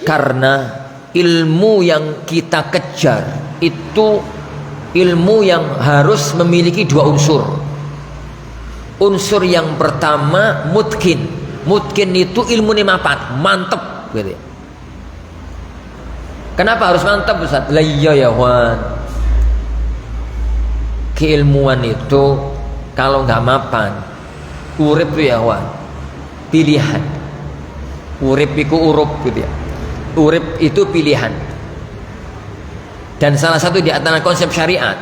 Karena ilmu yang kita kejar itu ilmu yang harus memiliki 2 unsur. Unsur yang pertama mutkin. Mutkin itu ilmu mapat, mantep gitu. Kenapa harus mantep Ustaz? Lah iya ya Wan. Keilmuan itu kalau nggak mapan, urip tuh ya Wan, pilihan. Urip itu urup gitu ya. Urip itu pilihan. Dan salah satu di antara konsep syariat,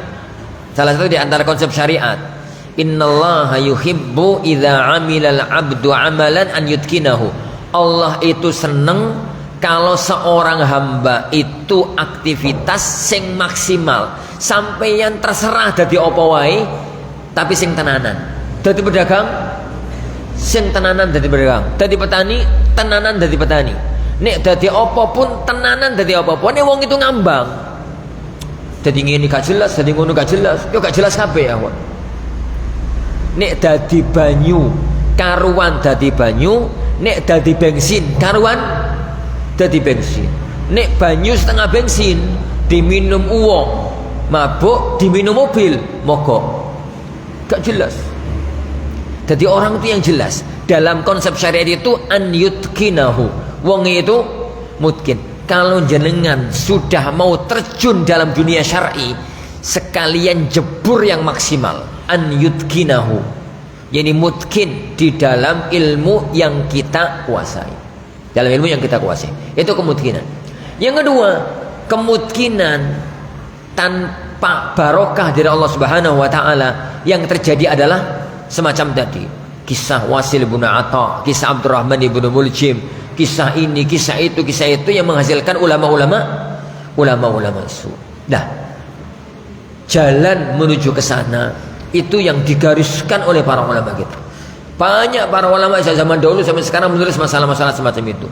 innallaha yuhibbu idza 'amilal 'abdu 'amalan an yutkinahu. Allah itu seneng kalau seorang hamba itu aktivitas sing maksimal, sampai yang terserah dadi apa wae, tapi sing tenanan. Dadi pedagang, sing tenanan dadi pedagang. Dadi petani, tenanan dadi petani. Nek dadi apa pun tenanan dadi apa pun. Nek wong itu ngambang, dadi ngene gak jelas, dadi ngono gak jelas, yo gak jelas kabeh ya. Nek dadi banyu karuan dadi banyu, nek dadi bensin karuan dadi bensin. Nek banyu setengah bensin diminum uang mabuk, diminum mobil mogok, gak jelas. Jadi orang itu yang jelas. Dalam konsep syariat itu an yutkinahu. Wong itu mutkin. Kalau jenengan sudah mau terjun dalam dunia syar'i, sekalian jebur yang maksimal. An yutkinahu. Yani mutkin di dalam ilmu yang kita kuasai. Dalam ilmu yang kita kuasai. Itu kemutkinan. Yang kedua, kemutkinan tanpa barokah dari Allah Subhanahu wa taala yang terjadi adalah semacam tadi. Kisah Wasil bin Atha, kisah Abdurrahman bin Muljim, kisah ini, kisah itu yang menghasilkan ulama-ulama su. Nah, jalan menuju ke sana itu yang digariskan oleh para ulama kita. Banyak para ulama zaman dahulu sampai sekarang menulis masalah-masalah semacam itu.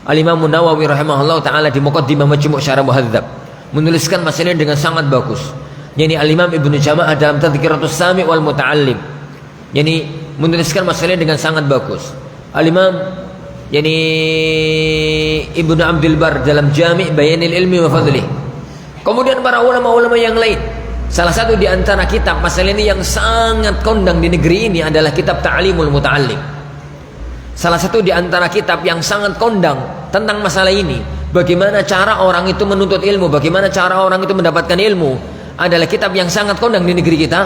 Al-Imam Nawawi rahimahullah taala di Muqaddimah Majmu' Syarah Muhadzab menuliskan masalah dengan sangat bagus. Yani Al-Imam Ibnu Jama'ah dalam Tadhkiratus Sami' wal Muta'allim, yani menuliskan masalah dengan sangat bagus. Al-Imam yani Ibnu Abdul Bar dalam Jami' Bayanil Ilmi wa Fadlih. Kemudian para ulama-ulama yang lain. Salah satu di antara kitab masalah ini yang sangat kondang di negeri ini adalah kitab Ta'limul Muta'allim. Salah satu di antara kitab yang sangat kondang tentang masalah ini, bagaimana cara orang itu menuntut ilmu, bagaimana cara orang itu mendapatkan ilmu, adalah kitab yang sangat kondang di negeri kita,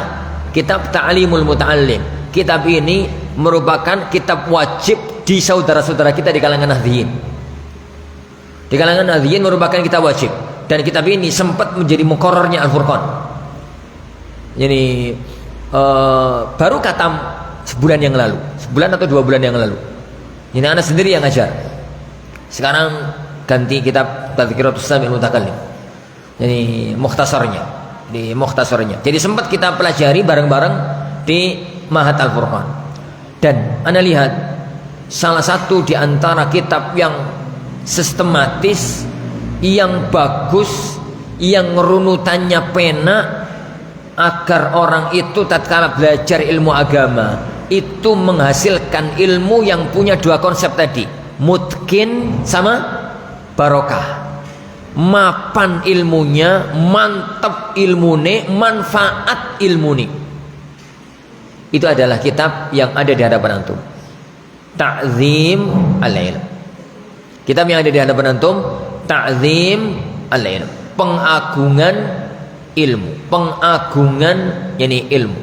kitab Ta'limul Muta'allim. Kitab ini merupakan kitab wajib di saudara-saudara kita di kalangan Nahdliyin. Di kalangan Nahdliyin merupakan kitab wajib, dan kitab ini sempat menjadi muqarrarnya Al-Furqan. Jadi baru khatam sebulan yang lalu, sebulan atau 2 bulan yang lalu. Ini anak sendiri yang ngajar. Sekarang ganti kitab Tadhkiratus Sami' wal Mutakallim. Jadi mukhtasarnya. Jadi sempat kita pelajari bareng-bareng di Ma'had Al-Furqan. Dan ana lihat salah satu di antara kitab yang sistematis, yang bagus, yang runutannya pena, agar orang itu tatkala belajar ilmu agama itu menghasilkan ilmu yang punya 2 konsep tadi, mutkin sama barokah. Mapan ilmunya, mantap ilmune, manfaat ilmune. Itu adalah kitab yang ada di hadapan antum, Ta'zim al-Ilm. Kitab yang ada di hadapan antum, Ta'zim al-Ilm, pengagungan ilmu, pengagungan yani ilmu.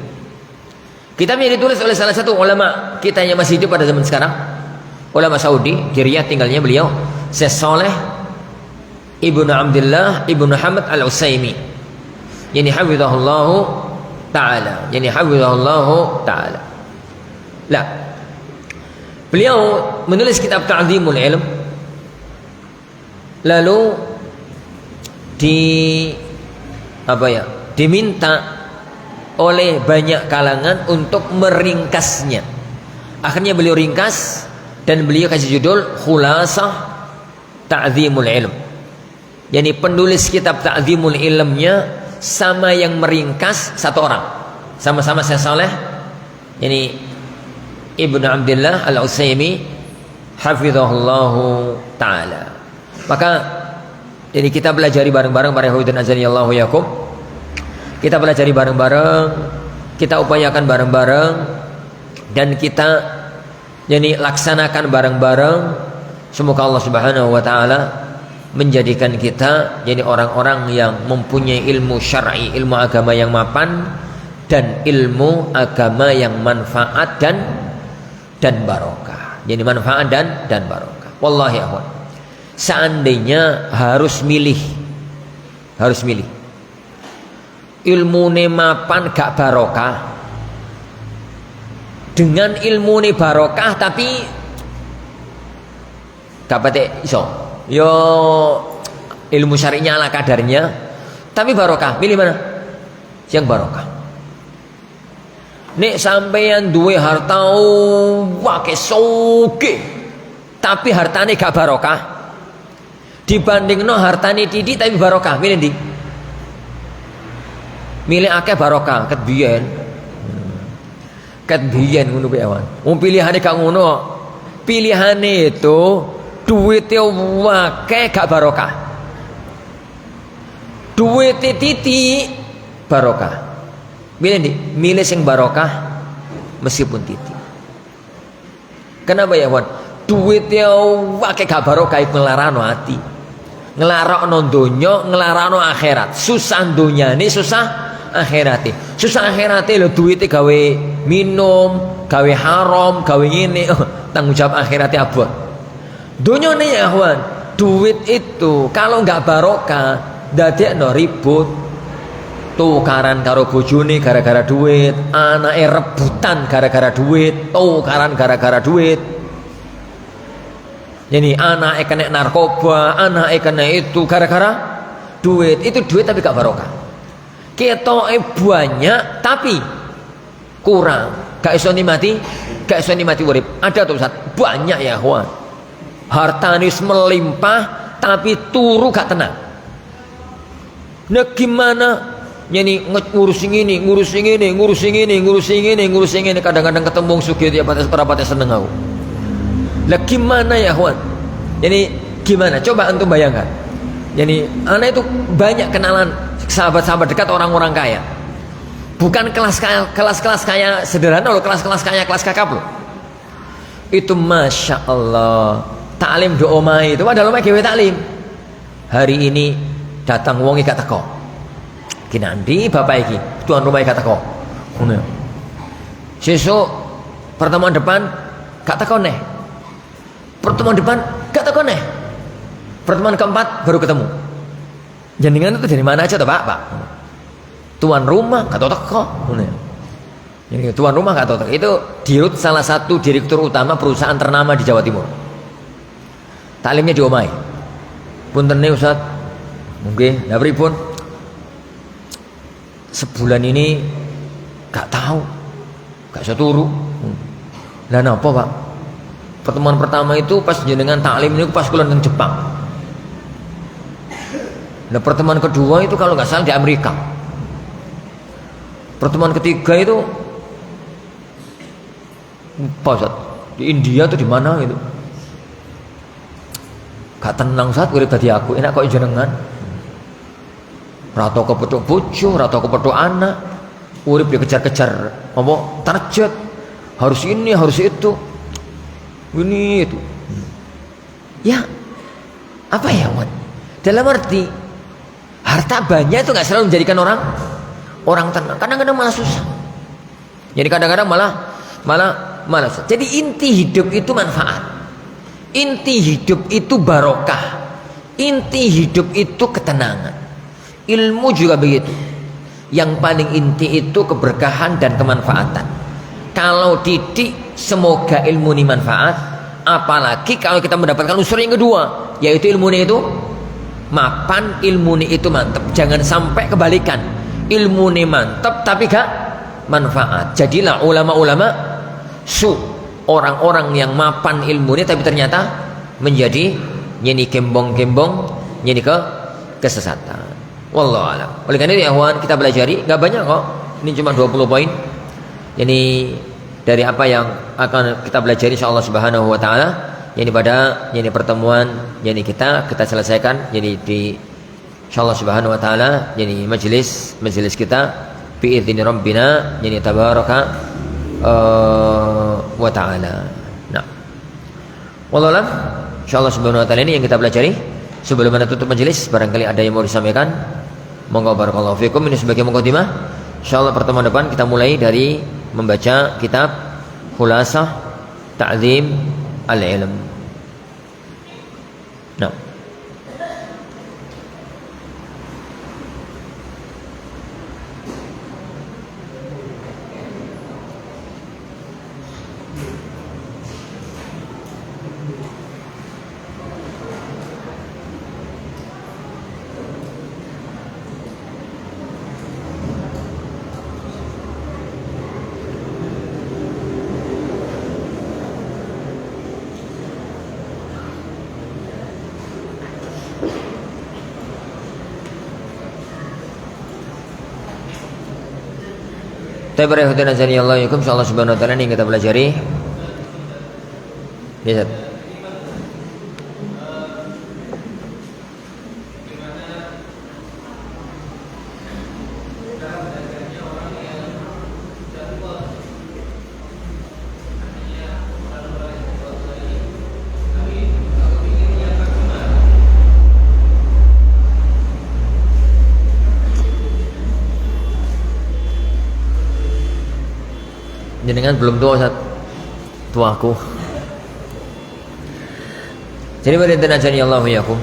Kitabnya ditulis oleh salah satu ulama kita yang masih hidup pada zaman sekarang, ulama Saudi, di Riyadh tinggalnya beliau, Syekh Saleh Ibnu Abdullah Ibnu Hamad Al-Utsaimin, yani hafizahullahu taala, Lah, beliau menulis kitab Ta'zimul Ilm, lalu diminta oleh banyak kalangan untuk meringkasnya. Akhirnya beliau ringkas dan beliau kasih judul Khulasah Ta'zimul Ilm. Yani penulis kitab Ta'zimul Ilmnya sama yang meringkas satu orang, sama-sama Syekh Saleh, yani Ibnu Abdullah Al-Utsaimin hafizahullahu taala. Maka jadi kita pelajari bareng-bareng para ikhwan azanillahu yakum. Kita pelajari bareng-bareng, kita upayakan bareng-bareng, dan kita yani laksanakan bareng-bareng. Semoga Allah Subhanahu wa taala menjadikan kita jadi orang-orang yang mempunyai ilmu syar'i, ilmu agama yang mapan, dan ilmu agama yang manfaat dan barokah. Jadi manfaat dan barokah. Wallahi akhwan, seandainya harus milih ilmu mapan gak barokah dengan ilmu barokah tapi gak patek iso, yo ilmu syari'nya ala kadarnya tapi barokah, milih mana? Yang barokah. Nek sampeyan duwe harta wake soge tapi hartane gak barokah, dibandingno hartane titik tapi barokah, milih ndi? Milih akeh barokah, ket biyen ngono kuwi awan. Wong pilihane gak ngono. Pilihane itu duwite akeh gak barokah. Duwite titik barokah. Milih ndi? Milih sing barokah meskipun titik. Kenapa ya Wan? Duit ya wae gak barokah ngelarano hati. Nglarakno donya, nglarakno akhirat. Susah donyane, susah akhirate. Susah akhirate lho duite gawe minum, gawe haram, gawe ngene. Tanggung jawab akhirate abot. Donyane ya Wan, duit itu kalau nggak barokah dadekno ribut. Tukaran karo bojone gara-gara duit, anake rebutan gara-gara duit, tukaran gara-gara duit. Jadi anake kena narkoba, anake kena itu gara-gara duit. Itu duit tapi gak barokah. Ketoke banyak tapi kurang. Gak iso nikmati, gak iso nikmati urip. Ada tuh Ustaz, banyak ya kawan. Hartane melimpah tapi turu gak tenang. Nah gimana? Yani ngurusin ini, ngurusin ini, ngurusin ini, ngurusin ini, ngurusin ini. Kadang-kadang ketemu sugih dia pates seneng aku. Lah gimana ya kawan? Jadi gimana? Coba antum bayangkan. Jadi anak itu banyak kenalan sahabat-sahabat dekat orang-orang kaya. Bukan kelas-kelas kaya sederhana loh, kelas-kelas kaya, kelas kakap loh. Itu masya Allah. Taklim do omai itu padahal omai gawe taklim. Hari ini datang wong gak teko. Ki nanti bapak iki tuan rumah gak teko. Ngono. Sesuk pertemuan depan gak teko neh. Pertemuan depan gak teko neh. Pertemuan keempat baru ketemu. Jenengan itu dari mana aja toh Pak? Tuan rumah gak teko. Ngono. Jadi tuan rumah gak teko. Itu dirut salah satu direktur utama perusahaan ternama di Jawa Timur. Taklimnya di omai. Puntene Ustaz. Mungkin nggak pripun. Sebulan ini gak tahu, gak bisa turu. Lah napa Pak? Pertemuan pertama itu pas jenengan taklim ini pas kula nang Jepang. Nah pertemuan kedua itu kalau nggak salah di Amerika. Pertemuan ketiga itu apa Ustaz? Di India tuh di mana gitu? Gak tenang saat urip dadi aku, enak kok jenengan. Rato kepethuk bojo, rato kepethuk anak, urip dikejar-kejar apa target, harus ini, harus itu, ini itu. Ya, apa ya Wan? Dalam arti harta banyak itu nggak selalu menjadikan orang tenang. Kadang-kadang malah susah. Jadi kadang-kadang malah. Jadi inti hidup itu manfaat. Inti hidup itu barokah. Inti hidup itu ketenangan. Ilmu juga begitu. Yang paling inti itu keberkahan dan kemanfaatan. Kalau didik semoga ilmu ini manfaat. Apalagi kalau kita mendapatkan unsur yang kedua, yaitu ilmu ini itu mapan, ilmu ini itu mantap. Jangan sampai kebalikan. Ilmu ini mantap tapi gak manfaat. Jadilah ulama-ulama su, orang-orang yang mapan ilmu ini tapi ternyata menjadi nyeni gembong-gembong, nyeni kesesatan. Wallahu a'lam. Oleh karena itu ya kawan, kita belajari nggak banyak kok. Ini cuma 20 poin. Jadi dari apa yang akan kita belajari insyaallah subhanahu wa taala, jadi pada pertemuan kita selesaikan jadi di insyaallah subhanahu wa taala jadi majelis kita bi idzini rabbina jadi tabaraka wa taala. Nah. Wallahu a'lam. Insyaallah subhanahu wa taala ini yang kita pelajari. Sebelum kita tutup majelis, barangkali ada yang mau disampaikan. Monggo barakallahu fikum. Ini sebagai mukadimah. Insyaallah pertemuan depan kita mulai dari membaca kitab Khulasah Ta'zim Al-Ilm. Nah. Insyaallah subhanahu wa ta'ala ini kita pelajari. Lihat. Jenengan belum tua Ustaz. Tuaku. Jadi pada ajani Allah yakum.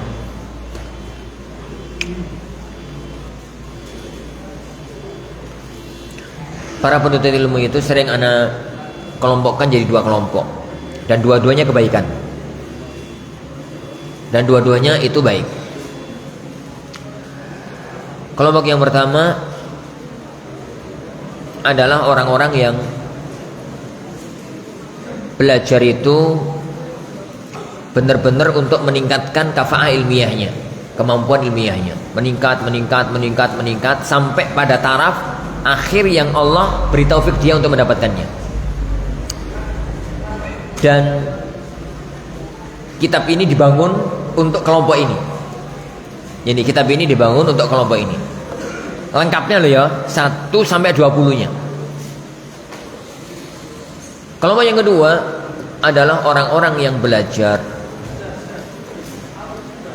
Para penuntut ilmu itu sering ana kelompokkan jadi dua kelompok, dan dua-duanya kebaikan, dan dua-duanya itu baik. Kelompok yang pertama adalah orang-orang yang belajar itu benar-benar untuk meningkatkan kafa'ah ilmiahnya, kemampuan ilmiahnya, meningkat sampai pada taraf akhir yang Allah beri taufik dia untuk mendapatkannya. Dan kitab ini dibangun untuk kelompok ini. Jadi kitab ini dibangun untuk kelompok ini. Lengkapnya loh ya, 1 sampai 20-nya. Kelompok yang kedua adalah orang-orang yang belajar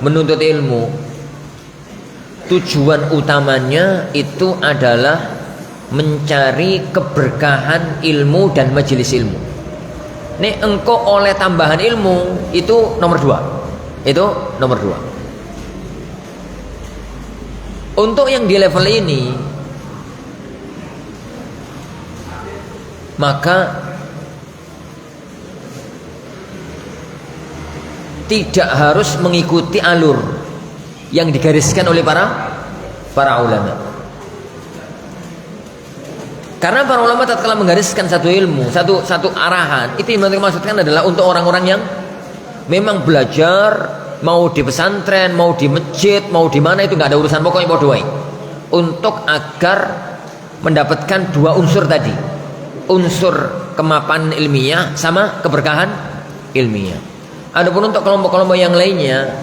menuntut ilmu. Tujuan utamanya itu adalah mencari keberkahan ilmu dan majelis ilmu. Nih engkau oleh tambahan ilmu itu nomor 2. Itu nomor 2. Untuk yang di level ini, maka tidak harus mengikuti alur yang digariskan oleh para ulama. Karena para ulama tatkala menggariskan satu ilmu, satu arahan, itu yang dimaksudkan adalah untuk orang-orang yang memang belajar, mau di pesantren, mau di masjid, mau di mana, itu nggak ada urusan, pokoknya mau doain. Untuk agar mendapatkan dua unsur tadi, unsur kemapanan ilmiah sama keberkahan ilmiah. Adapun untuk kelompok-kelompok yang lainnya,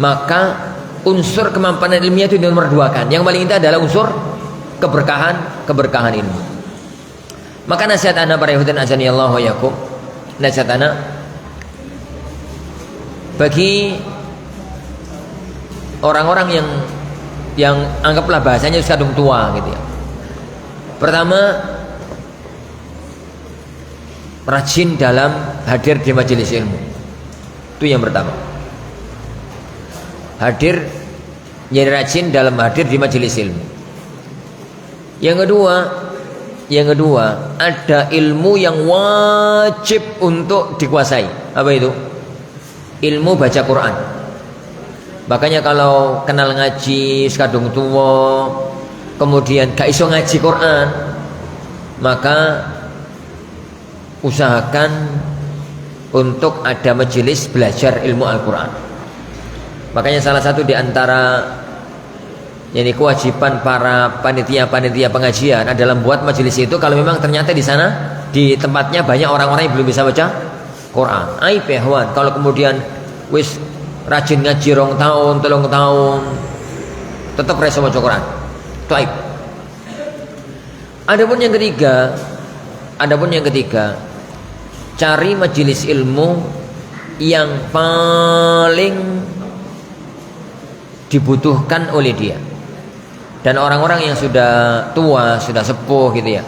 maka unsur kemapanan ilmiah itu nomor 2 kan. Yang paling inti adalah unsur keberkahan ilmu. Maka nasihat ana para ikhwan azani Allah wa yakum, nasihat ana bagi orang-orang yang anggaplah bahasanya kadung tua gitu ya. Pertama, rajin dalam hadir di majelis ilmu. Itu yang pertama. Hadir, jadi rajin dalam hadir di majelis ilmu. Yang kedua, ada ilmu yang wajib untuk dikuasai. Apa itu? Ilmu baca Quran. Makanya kalau kenal ngaji sekadung tua, kemudian gak iso ngaji Quran, maka usahakan untuk ada majelis belajar ilmu Al-Quran. Makanya salah satu di antara yang kewajiban para panitia pengajian adalah membuat majelis itu kalau memang ternyata di sana di tempatnya banyak orang-orang yang belum bisa baca Quran. Aib ya kawan, kalau kemudian wis rajin ngaji 2 tahun, 3 tahun tetap reso baca Quran. Itu aib. Adapun yang ketiga, cari majelis ilmu yang paling dibutuhkan oleh dia. Dan orang-orang yang sudah tua, sudah sepuh gitu ya,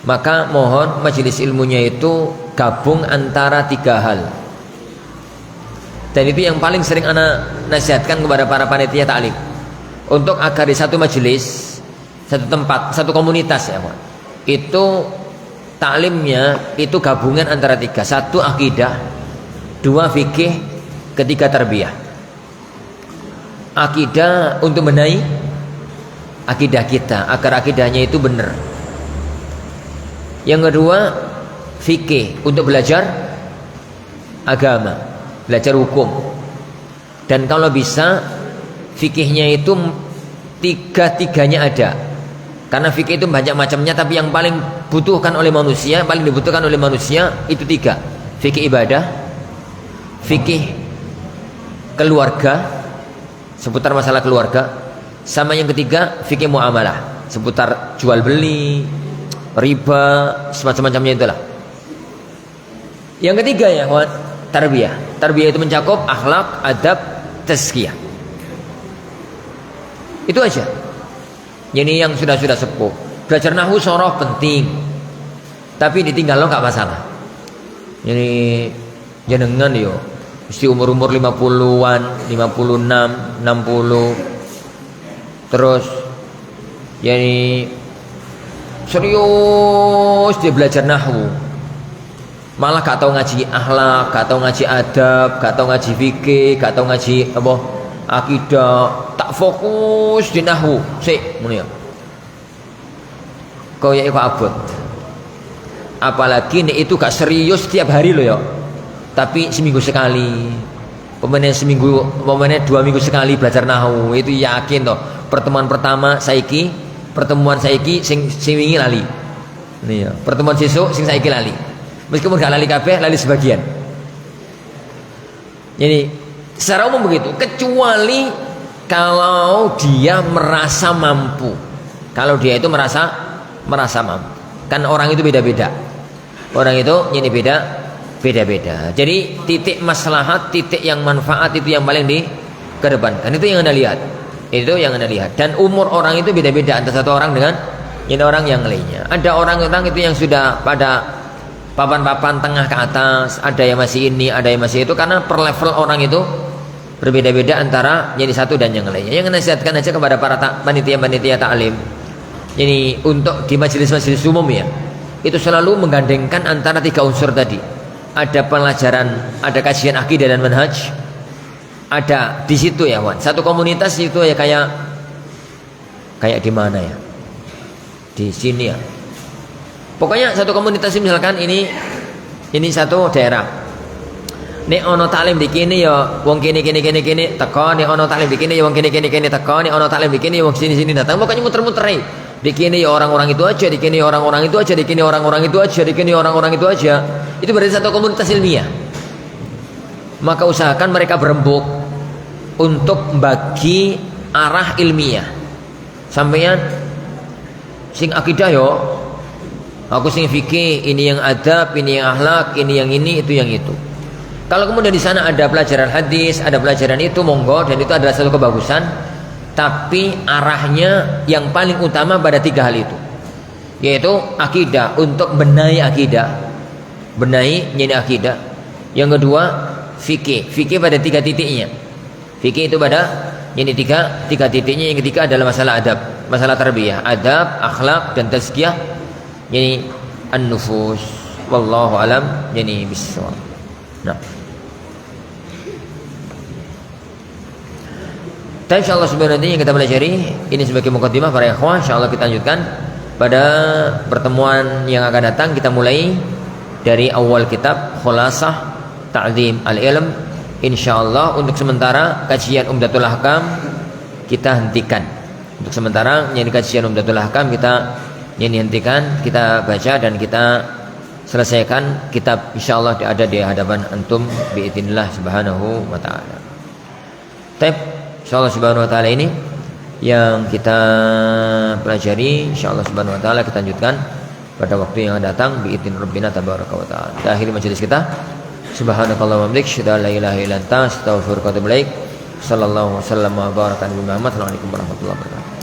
maka mohon majelis ilmunya itu gabung antara 3 hal. Dan itu yang paling sering ana nasihatkan kepada para panitia ta'lim, untuk agar di satu majelis, satu tempat, satu komunitas ya, itu taklimnya itu gabungan antara 3. 1 akidah, 2 fikih, 3 tarbiyah. Akidah untuk benahi akidah kita agar akidahnya itu benar. Yang kedua, fikih untuk belajar agama, belajar hukum. Dan kalau bisa fikihnya itu 3-3-nya ada. Karena fikih itu banyak macamnya, tapi yang paling dibutuhkan oleh manusia itu 3. Fikih ibadah, fikih keluarga, seputar masalah keluarga, sama yang ketiga fikih muamalah, seputar jual beli, riba, semacam-macamnya itulah. Yang ketiga ya kawan, tarbiyah. Tarbiyah itu mencakup akhlak, adab, tazkiyah. Itu aja. Ini yang sudah sepuh. Belajar nahwu sorof penting. Tapi ditinggal lo nggak masalah. Jadi jenengan yo mesti umur 50-an, 56, 60. Terus jadi serius dia belajar nahwu. Malah gak tahu ngaji akhlak, gak tahu ngaji adab, gak tahu ngaji fikih, gak tahu ngaji apa akidah, tak fokus di nahwu. Sik ngono ya. Kau ya iku abot. Apalagi nek itu gak serius setiap hari loh ya. Tapi seminggu sekali. Pemainnya seminggu, pemainnya 2 minggu sekali belajar nahwu. Itu yakin toh. Pertemuan pertama saiki, pertemuan saiki sing wingi lali. Ini ya. Pertemuan sesuk sing saiki lali. Meskipun gak lali kabeh, lali sebagian. Jadi secara umum begitu, kecuali kalau dia merasa mampu. Kalau dia itu merasa mampu. Kan orang itu beda-beda. Orang itu ini beda-beda. Jadi titik maslahat, titik yang manfaat itu yang paling dikedepankan. Itu yang Anda lihat. Itu yang Anda lihat. Dan umur orang itu beda-beda antara satu orang dengan ini orang yang lainnya. Ada orang-orang itu yang sudah pada papan-papan tengah ke atas, ada yang masih ini, ada yang masih itu, karena per level orang itu berbeda-beda antara jadi satu dan yang lainnya. Yang nasihatkan aja kepada para panitia-panitia taklim. Jadi untuk di majelis-majelis umum ya, itu selalu menggandengkan antara 3 unsur tadi. Ada pelajaran, ada kajian akidah dan manhaj. Ada di situ ya, Wan. Satu komunitas itu ya kayak di mana ya? Di sini ya. Pokoknya satu komunitas misalkan ini satu daerah. Nek ono taklim di kene ya wong kene teko, nek ono taklim di kene ya wong kene teko, nek ono taklim di kene ya wong sini datang. Pokoknya muter-muter ae. Di kene ya orang-orang itu aja, di kene orang-orang itu aja, di kene orang-orang itu aja, di kene orang-orang itu aja. Itu berarti satu komunitas ilmiah. Maka usahakan mereka berembuk untuk bagi arah ilmiah. Sampeyan sing akidah yo, aku sing fikih, ini yang adab, ini yang akhlak, ini yang ini, itu yang itu. Kalau kemudian di sana ada pelajaran hadis, ada pelajaran itu, monggo, dan itu adalah satu kebagusan. Tapi arahnya yang paling utama pada 3 hal itu, yaitu akidah, untuk benahi akidah, benahi nyeni akidah. Yang kedua fikih pada 3 titiknya. Fikih itu pada nyeni 3 titiknya. Yang ketiga adalah masalah adab, masalah tarbiyah, adab, akhlak dan tazkiyah. Yani an-nufus. Wallahu alam. Yani bisawab. Nah, insyaallah sebenarnya yang kita pelajari ini sebagai mukaddimah para ikhwah. Insyaallah kita lanjutkan pada pertemuan yang akan datang. Kita mulai dari awal kitab Khulasah Ta'zim al-Ilm. Insyaallah untuk sementara kajian Umdatul Ahkam kita hentikan. Untuk sementara yang kajian Umdatul Ahkam kita hentikan, kita baca dan kita selesaikan kitab, insyaallah ada di hadapan antum biidznillah subhanahu wa ta'ala. Insyaallah subhanahu wa ta'ala ini yang kita pelajari, insyaallah subhanahu wa ta'ala kita lanjutkan pada waktu yang akan datang biidzni rabbina tabaraka wa ta'ala. Kita akhiri majelis kita. Subhanakallahumma wa bihamdika asyhadu an la ilaha illa anta astaghfiruka wa atubu ilaik. Sallallahu wasallam wa baraka ala Muhammad. Assalamualaikum warahmatullahi wabarakatuh.